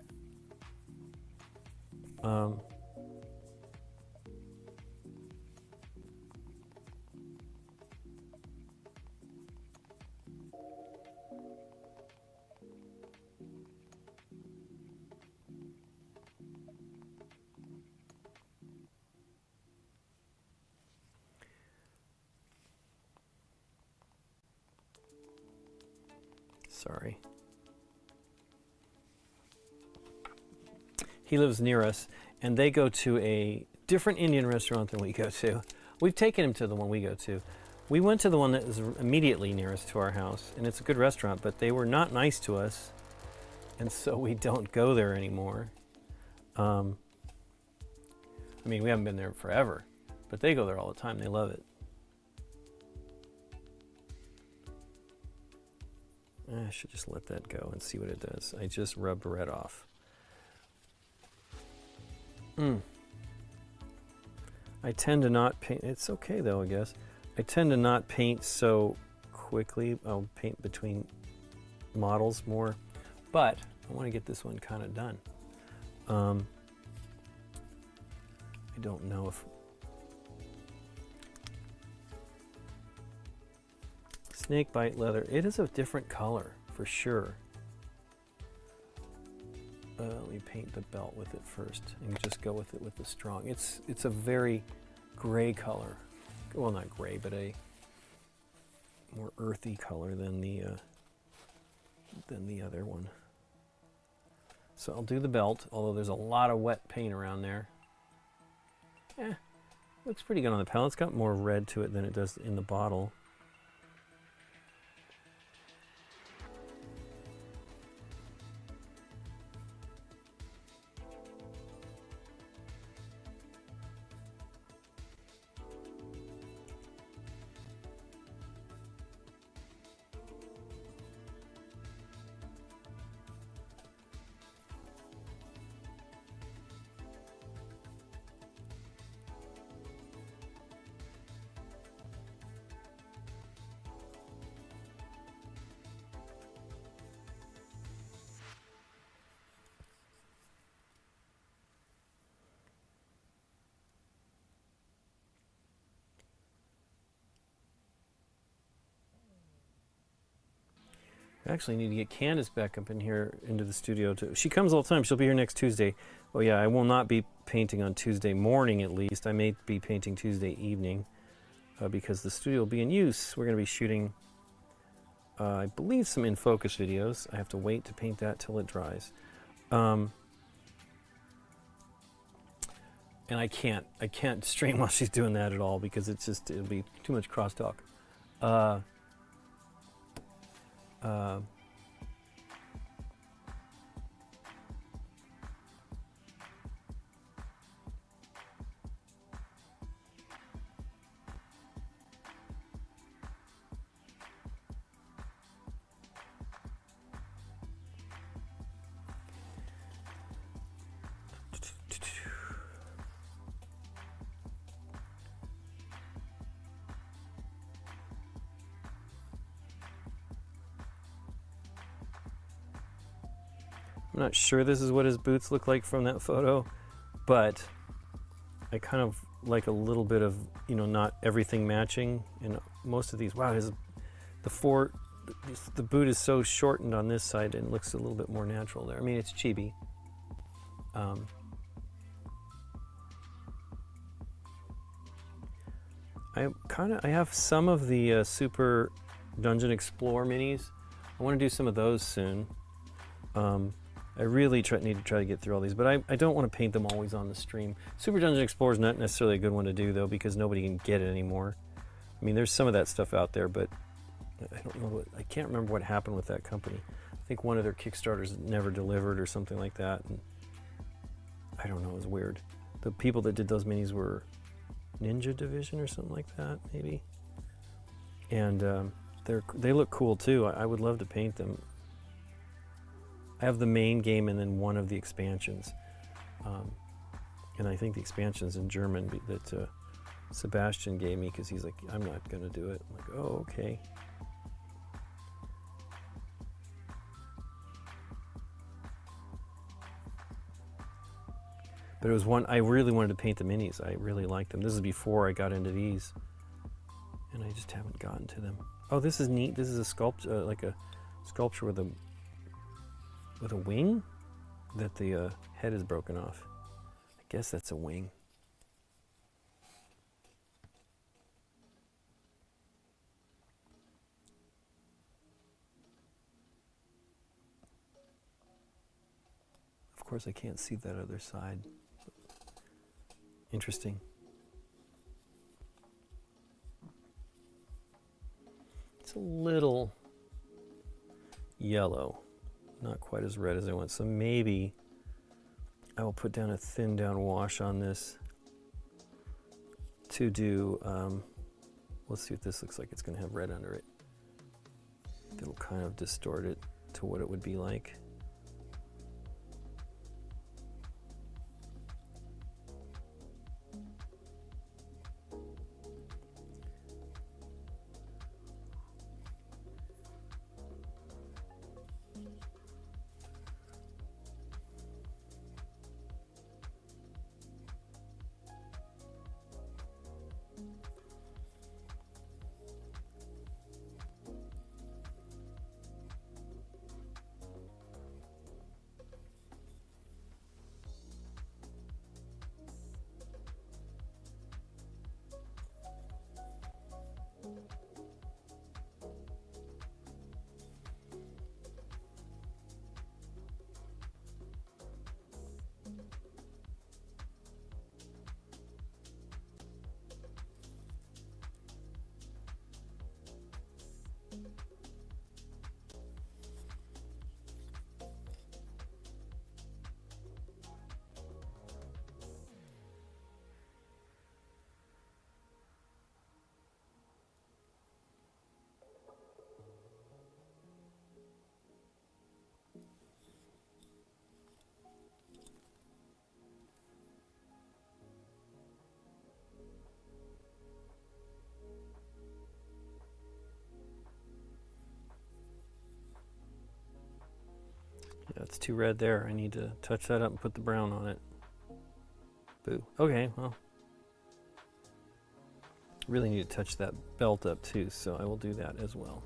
Sorry. He lives near us, and they go to a different Indian restaurant than we go to. We've taken him to the one we go to. We went to the one that is immediately nearest to our house, and it's a good restaurant, but they were not nice to us, and so we don't go there anymore. I mean, we haven't been there forever, but they go there all the time. They love it. I should just let that go and see what it does. I just rubbed red off. I tend to not paint. It's okay though, I guess. I tend to not paint so quickly. I'll paint between models more, but I want to get this one kind of done. I don't know if snakebite leather. It is a different color for sure. Let me paint the belt with it first and just go with it with the strong. It's a very gray color. Well, not gray, but a more earthy color than the other one. So I'll do the belt, although there's a lot of wet paint around there. Looks pretty good on the palette. It's got more red to it than it does in the bottle. I actually need to get Candace back up in here into the studio too. She comes all the time. She'll be here next Tuesday. Oh yeah, I will not be painting on Tuesday morning at least. I may be painting Tuesday evening because the studio will be in use. We're going to be shooting, I believe, some in focus videos. I have to wait to paint that till it dries. And I can't stream while she's doing that at all because it'll be too much crosstalk. I'm not sure this is what his boots look like from that photo, but I kind of like a little bit of, not everything matching in most of these. Wow, the boot is so shortened on this side and looks a little bit more natural there. I mean, it's chibi. I have some of the Super Dungeon Explorer minis. I want to do some of those soon. I really need to try to get through all these, but I don't want to paint them always on the stream. Super Dungeon Explorer is not necessarily a good one to do though, because nobody can get it anymore. I mean, there's some of that stuff out there, but I don't know. I can't remember what happened with that company. I think one of their Kickstarters never delivered or something like that. And I don't know. It was weird. The people that did those minis were Ninja Division or something like that, maybe. And they look cool too. I would love to paint them. I have the main game and then one of the expansions. And I think the expansion's in German that Sebastian gave me because he's like, I'm not going to do it. I'm like, oh, okay. But it was one, I really wanted to paint the minis. I really liked them. This is before I got into these. And I just haven't gotten to them. Oh, this is neat. This is a sculpture, like a sculpture with a wing that the head is broken off. I guess that's a wing. Of course, I can't see that other side. Interesting. It's a little yellow, not quite as red as I want. So maybe I will put down a thin down wash on this to do, let's see what this looks like. It's going to have red under it. It'll kind of distort it to what it would be like. Yeah, it's too red there. I need to touch that up and put the brown on it. Boo. Okay, well. Really need to touch that belt up too, so I will do that as well.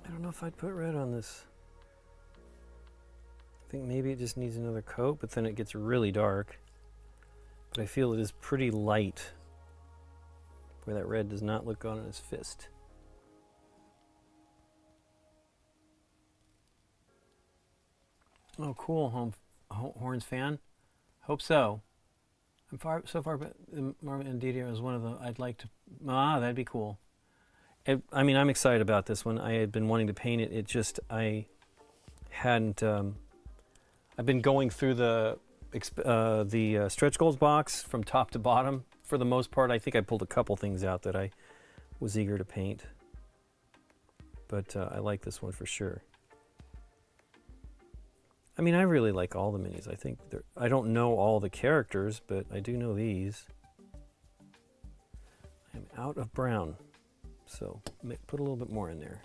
I don't know if I'd put red on this I think maybe it just needs another coat, but then it gets really dark. But I feel it is pretty light. Boy, that red does not look good on his fist. Oh, cool, Horns fan. Hope so. So far, but Marvin and Didier is one of the I'd like to. That'd be cool. I mean, I'm excited about this one. I had been wanting to paint it. It just I hadn't. I've been going through the stretch goals box from top to bottom. For the most part, I think I pulled a couple things out that I was eager to paint. But I like this one for sure. I mean, I really like all the minis. I think I don't know all the characters, but I do know these. I'm out of brown, so put a little bit more in there.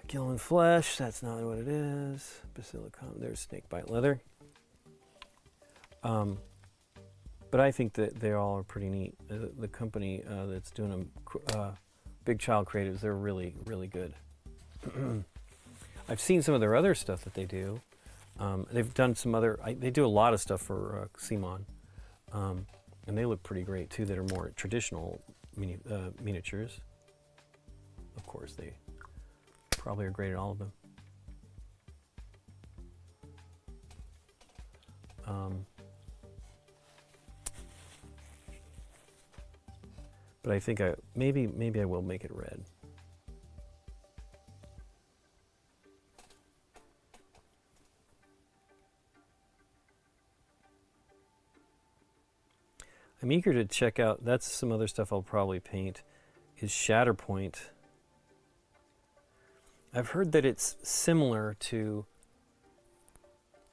Gillen Flesh, that's not what it is. Basilicon, there's snakebite leather. But I think that they all are pretty neat. The company that's doing them, Big Child Creatives, they're really, really good. I've seen some of their other stuff that they do. They've done some other, they do a lot of stuff for Simon. And they look pretty great too, that are more traditional miniatures. Of course, they probably are great at all of them. But I think maybe I will make it red. I'm eager to check out, that's some other stuff I'll probably paint, is Shatterpoint. I've heard that it's similar to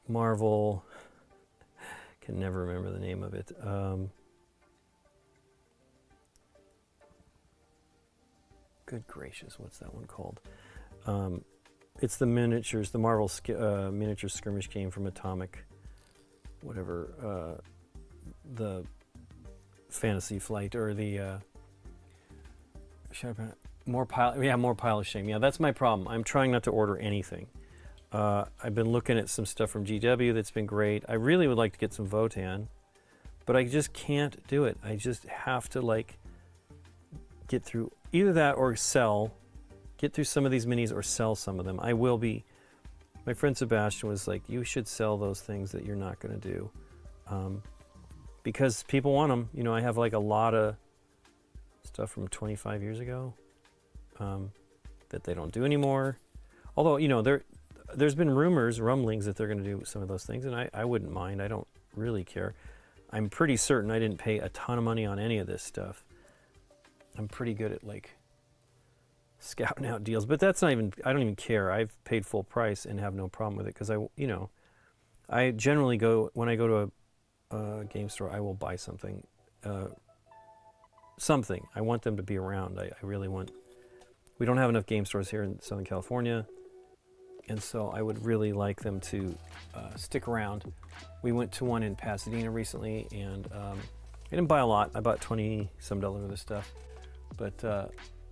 Marvel, can never remember the name of it. Good gracious, what's that one called? It's the miniatures, the Marvel miniature skirmish game from Atomic, whatever, the Fantasy Flight, or the more pile of shame. Yeah, that's my problem. I'm trying not to order anything. I've been looking at some stuff from GW that's been great. I really would like to get some Votan, but I just can't do it. I just have to like get through either that or get through some of these minis or sell some of them. I will be. My friend Sebastian was like, you should sell those things that you're not going to do. Because people want them. You know, I have like a lot of stuff from 25 years ago that they don't do anymore. Although, you know, there's been rumblings that they're going to do some of those things, and I wouldn't mind. I don't really care. I'm pretty certain I didn't pay a ton of money on any of this stuff. I'm pretty good at like scouting out deals, but that's not even, I don't even care. I've paid full price and have no problem with it because I generally when I go to a game store, I will buy something. I want them to be around. I really want. We don't have enough game stores here in Southern California, and so I would really like them to stick around. We went to one in Pasadena recently, and I didn't buy a lot. I bought $20-some of this stuff, but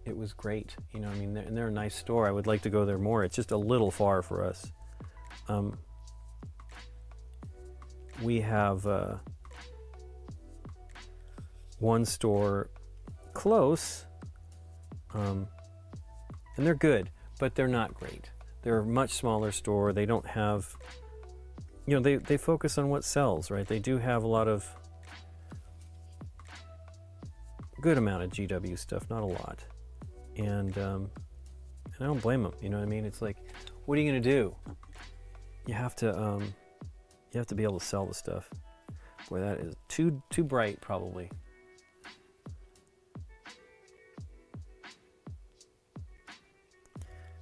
it was great. You know, I mean, they're a nice store. I would like to go there more. It's just a little far for us. We have one store close, and they're good, but they're not great. They're a much smaller store. They don't have, you know, they focus on what sells, right? They do have a lot of good amount of GW stuff, not a lot, and I don't blame them. You know what I mean? It's like, what are you gonna do? You have to be able to sell the stuff. Boy, that is too bright, probably.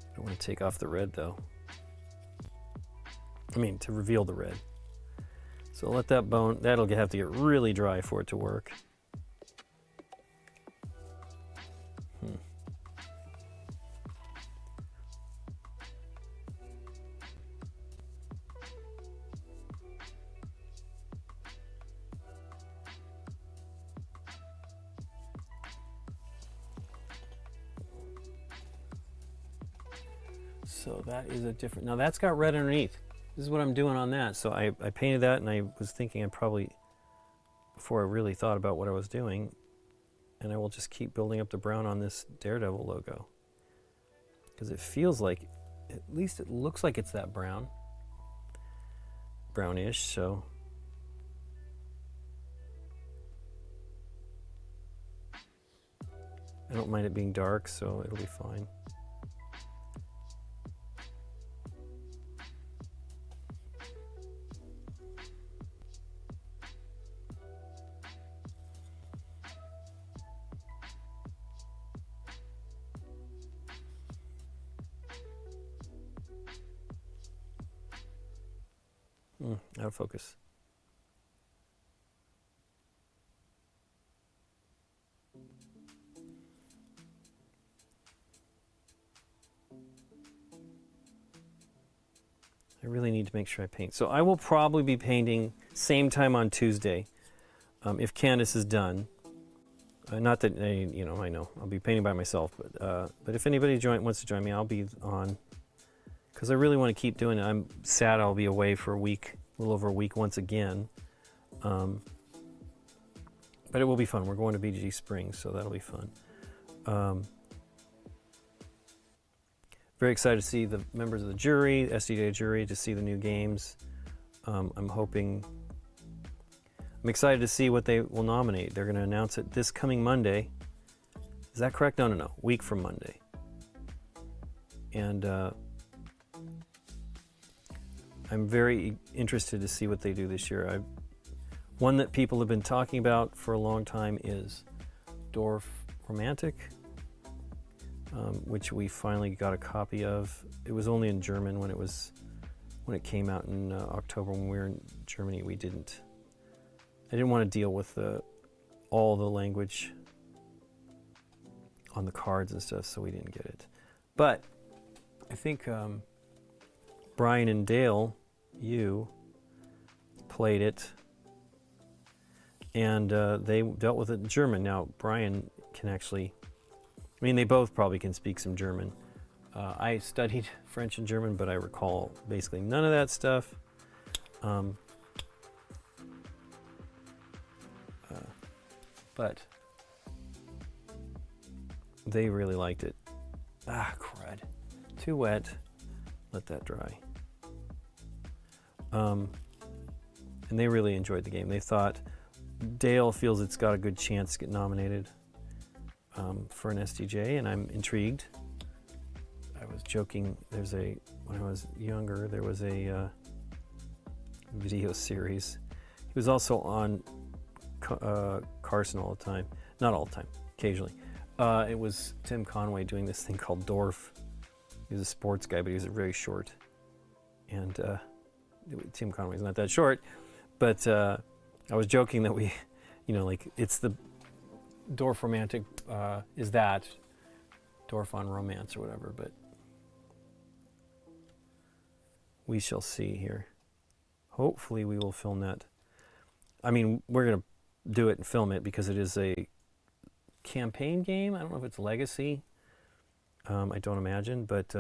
I don't want to take off the red, though. I mean, to reveal the red. So let that bone, that'll have to get really dry for it to work. So that is a different, now that's got red underneath. This is what I'm doing on that. So I painted that, and I was thinking I probably, before I really thought about what I was doing, and I will just keep building up the brown on this Daredevil logo. Because it feels like, at least it looks like it's that brown. Brownish, so. I don't mind it being dark, so it'll be fine. Out of focus. I really need to make sure I paint. So I will probably be painting same time on Tuesday, if Candace is done. Not that I know I'll be painting by myself, but if anybody wants to join me, I'll be on. Because I really want to keep doing it. I'm sad I'll be away for a week, a little over a week once again. But it will be fun. We're going to BG Springs, so that'll be fun. Very excited to see the members of the jury, SDJ jury, to see the new games. I'm excited to see what they will nominate. They're going to announce it this coming Monday. Is that correct? No. Week from Monday. And I'm very interested to see what they do this year. One that people have been talking about for a long time is Dorf Romantic, which we finally got a copy of. It was only in German when it came out in October. When we were in Germany, I didn't want to deal with all the language on the cards and stuff, so we didn't get it. But I think Brian and Dale, you played it, and they dealt with it in German. Now, Brian can actually, they both probably can speak some German. I studied French and German, but I recall basically none of that stuff. But they really liked it. Ah, crud. Too wet. Let that dry. And they really enjoyed the game. They thought, Dale feels it's got a good chance to get nominated for an SDJ, and I'm intrigued. I was joking, when I was younger, there was a video series. He was also on Carson all the time. Not all the time, occasionally. It was Tim Conway doing this thing called Dorf. He was a sports guy, but he was very short. And Tim Conway's not that short, but I was joking that we, it's the Dorf Romantic, is that Dorf on Romance or whatever, but we shall see here. Hopefully we will film that. We're going to do it and film it because it is a campaign game. I don't know if it's Legacy. I don't imagine, but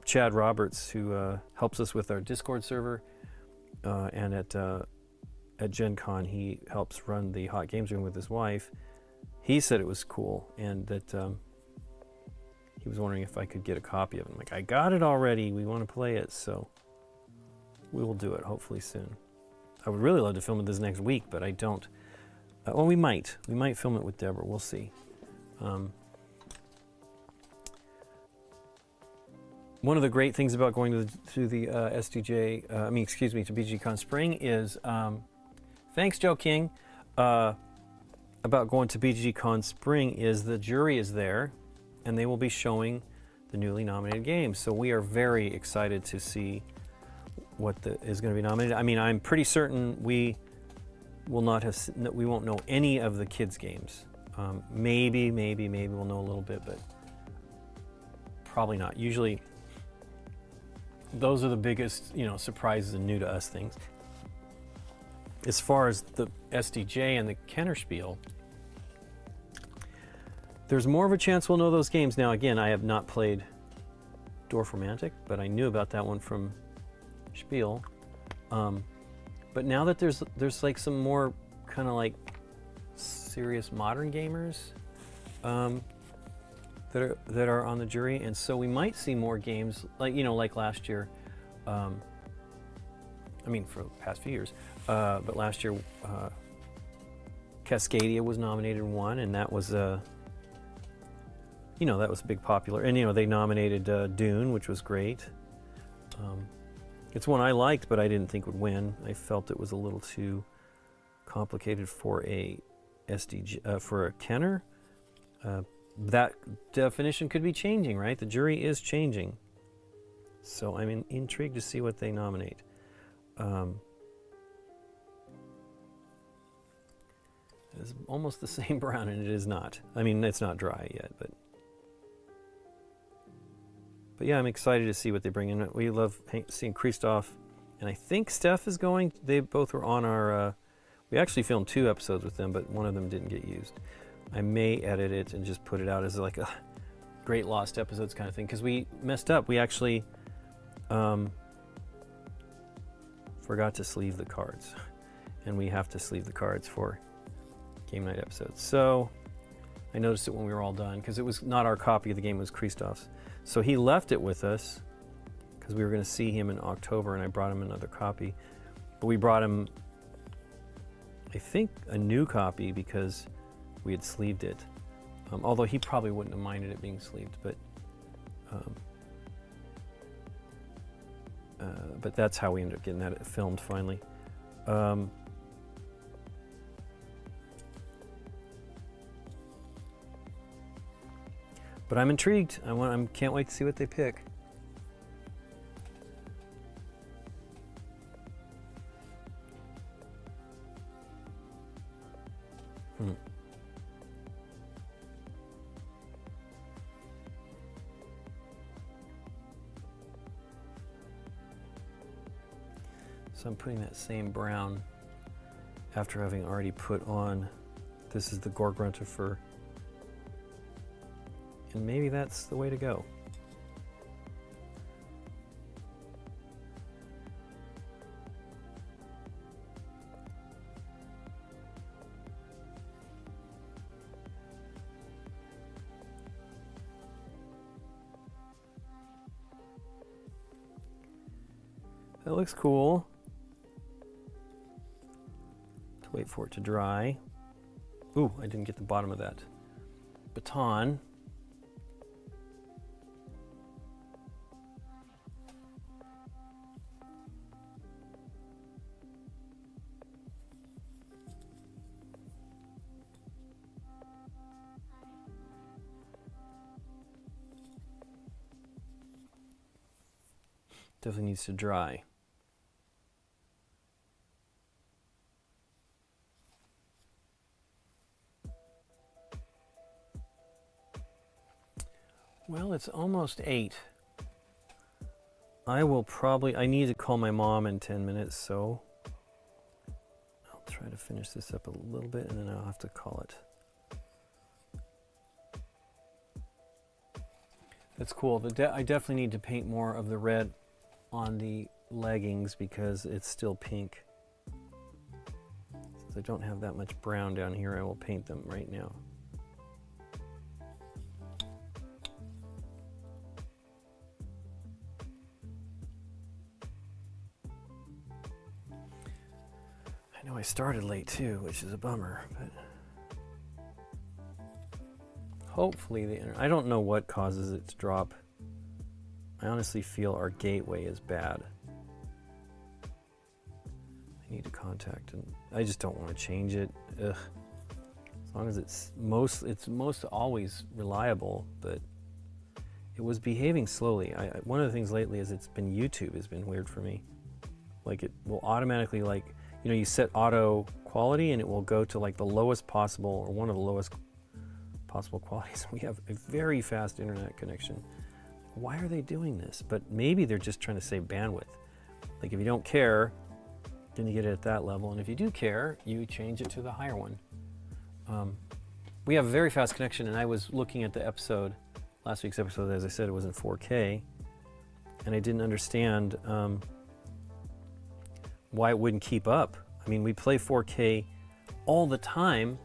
Chad Roberts, who helps us with our Discord server, and at Gen Con, he helps run the Hot Games Room with his wife. He said it was cool, and that he was wondering if I could get a copy of it. I'm like, I got it already. We want to play it, so we will do it hopefully soon. I would really love to film it this next week, but I don't. Well, we might. We might film it with Deborah. We'll see. One of the great things about going to the SDJ, to BGCon Spring is, thanks Joe King, about going to BGCon Spring is the jury is there, and they will be showing the newly nominated games. So we are very excited to see what is going to be nominated. I'm pretty certain we won't know any of the kids' games. Maybe we'll know a little bit, but probably not. Usually, those are the biggest, surprises and new to us things. As far as the SDJ and the Kennerspiel, there's more of a chance we'll know those games. Now, again, I have not played Dwarf Romantic, but I knew about that one from Spiel. But now that there's like some more kind of like serious modern gamers that are on the jury, and so we might see more games like, you know, like last year. I mean, for the past few years, but last year Cascadia was nominated and won, and that was you know, that was a big popular. And you know, they nominated Dune, which was great. It's one I liked, but I didn't think would win. I felt it was a little too complicated for a SDG for a Kenner. That definition could be changing, right? The jury is changing, so I'm intrigued to see what they nominate. It's almost the same brown, and it is not. I mean, it's not dry yet, but yeah, I'm excited to see what they bring in. We love seeing Christoph, and I think Steph is going. They both were on our. We actually filmed 2 episodes with them, but one of them didn't get used. I may edit it and just put it out as like a great lost episodes kind of thing, because we messed up. We actually forgot to sleeve the cards, and we have to sleeve the cards for Game Night episodes. So I noticed it when we were all done, because it was not our copy of the game, it was Christoph's. So he left it with us because we were going to see him in October, and I brought him another copy. But we brought him, I think, a new copy because we had sleeved it. Although he probably wouldn't have minded it being sleeved, but that's how we ended up getting that filmed finally. But I'm intrigued. I can't wait to see what they pick. So I'm putting that same brown after having already put on, this is the Gorgrunta fur. And maybe that's the way to go. That looks cool. To wait for it to dry. Ooh, I didn't get the bottom of that baton. Definitely needs to dry. Well, it's almost 8. I need to call my mom in 10 minutes, so I'll try to finish this up a little bit, and then I'll have to call it. That's cool. I definitely need to paint more of the red on the leggings because it's still pink. Since I don't have that much brown down here, I will paint them right now. I know I started late too, which is a bummer, but hopefully I don't know what causes it to drop. I honestly feel our gateway is bad. I need to contact, and I just don't want to change it. Ugh. As long as it's most always reliable, but it was behaving slowly. One of the things lately is YouTube has been weird for me. Like it will automatically, like, you know, you set auto quality and it will go to like the lowest possible, or one of the lowest possible qualities. We have a very fast internet connection. Why are they doing this? But maybe they're just trying to save bandwidth. Like if you don't care, then you get it at that level, and if you do care, you change it to the higher one. we have a very fast connection, and I was looking at the episode, last week's episode, as I said, it was in 4K, and I didn't understand why it wouldn't keep up. I mean, we play 4K all the time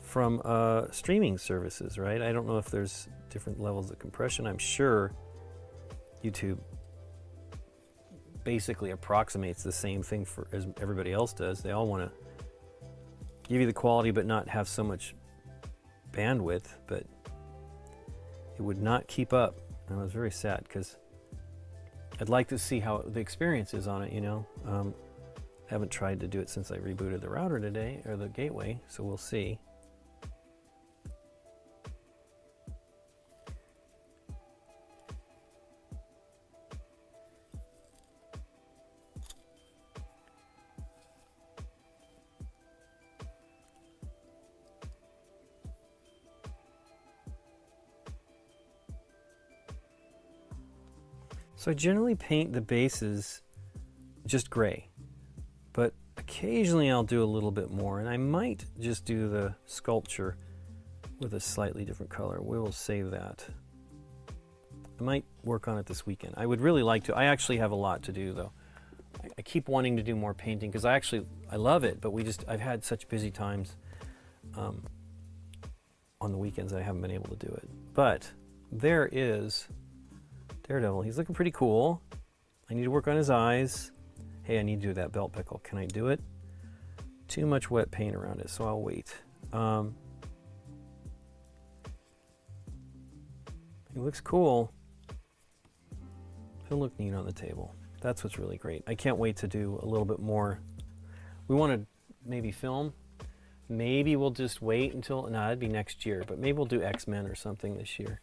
from streaming services, right? I don't know if there's different levels of compression. I'm sure YouTube basically approximates the same thing as everybody else does. They all want to give you the quality but not have so much bandwidth, but it would not keep up. And I was very sad because I'd like to see how the experience is on it, you know. I haven't tried to do it since I rebooted the router today, or the gateway, so we'll see. So I generally paint the bases just gray, but occasionally I'll do a little bit more, and I might just do the sculpture with a slightly different color. We will save that. I might work on it this weekend. I would really like to. I actually have a lot to do though. I keep wanting to do more painting because I love it, but I've had such busy times on the weekends that I haven't been able to do it. But there is Daredevil. He's looking pretty cool. I need to work on his eyes. Hey, I need to do that belt buckle. Can I do it? Too much wet paint around it, so I'll wait. He looks cool. He'll look neat on the table. That's what's really great. I can't wait to do a little bit more. We want to maybe film. Maybe we'll just wait until, no, it'd be next year, but maybe we'll do X-Men or something this year.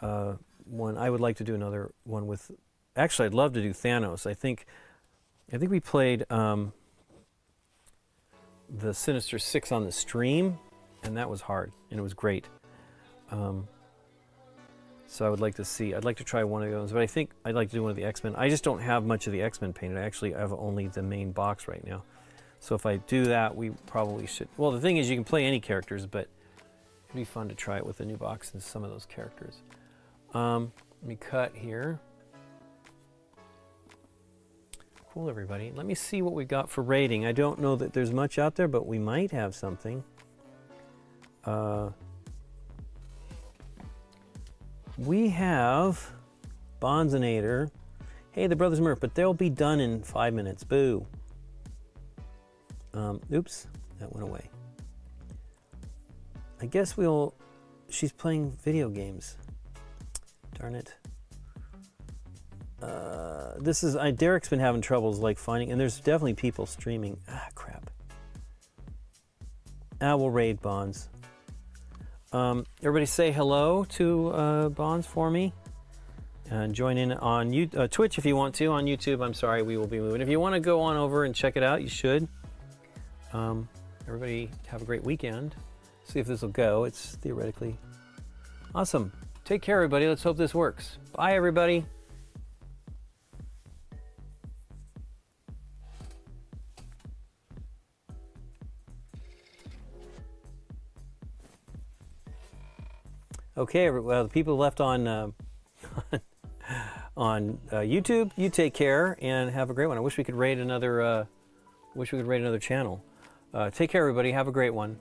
I would like to do another one with, actually I'd love to do Thanos. I think we played the Sinister Six on the stream, and that was hard, and it was great. So I would like to see, I'd like to try one of those, but I think I'd like to do one of the X-Men. I just don't have much of the X-Men painted. I actually have only the main box right now. So if I do that, we probably should, well, the thing is you can play any characters, but it'd be fun to try it with a new box and some of those characters. Let me cut here. Cool, everybody. Let me see what we got for rating. I don't know that there's much out there, but we might have something. We have Bonzinator. Hey, the Brothers Murph, but they'll be done in 5 minutes. Boo. Oops, that went away. I guess she's playing video games. Darn it. Derek's been having troubles like finding, and there's definitely people streaming. Ah, crap. We'll raid Bonds. Everybody say hello to Bonds for me. And join in on Twitch if you want to. On YouTube, I'm sorry, we will be moving. If you want to go on over and check it out, you should. Everybody have a great weekend. See if this will go. It's theoretically awesome. Take care, everybody. Let's hope this works. Bye, everybody. Okay, well, the people left on on YouTube, you take care and have a great one. I wish we could raid another channel. Take care, everybody. Have a great one.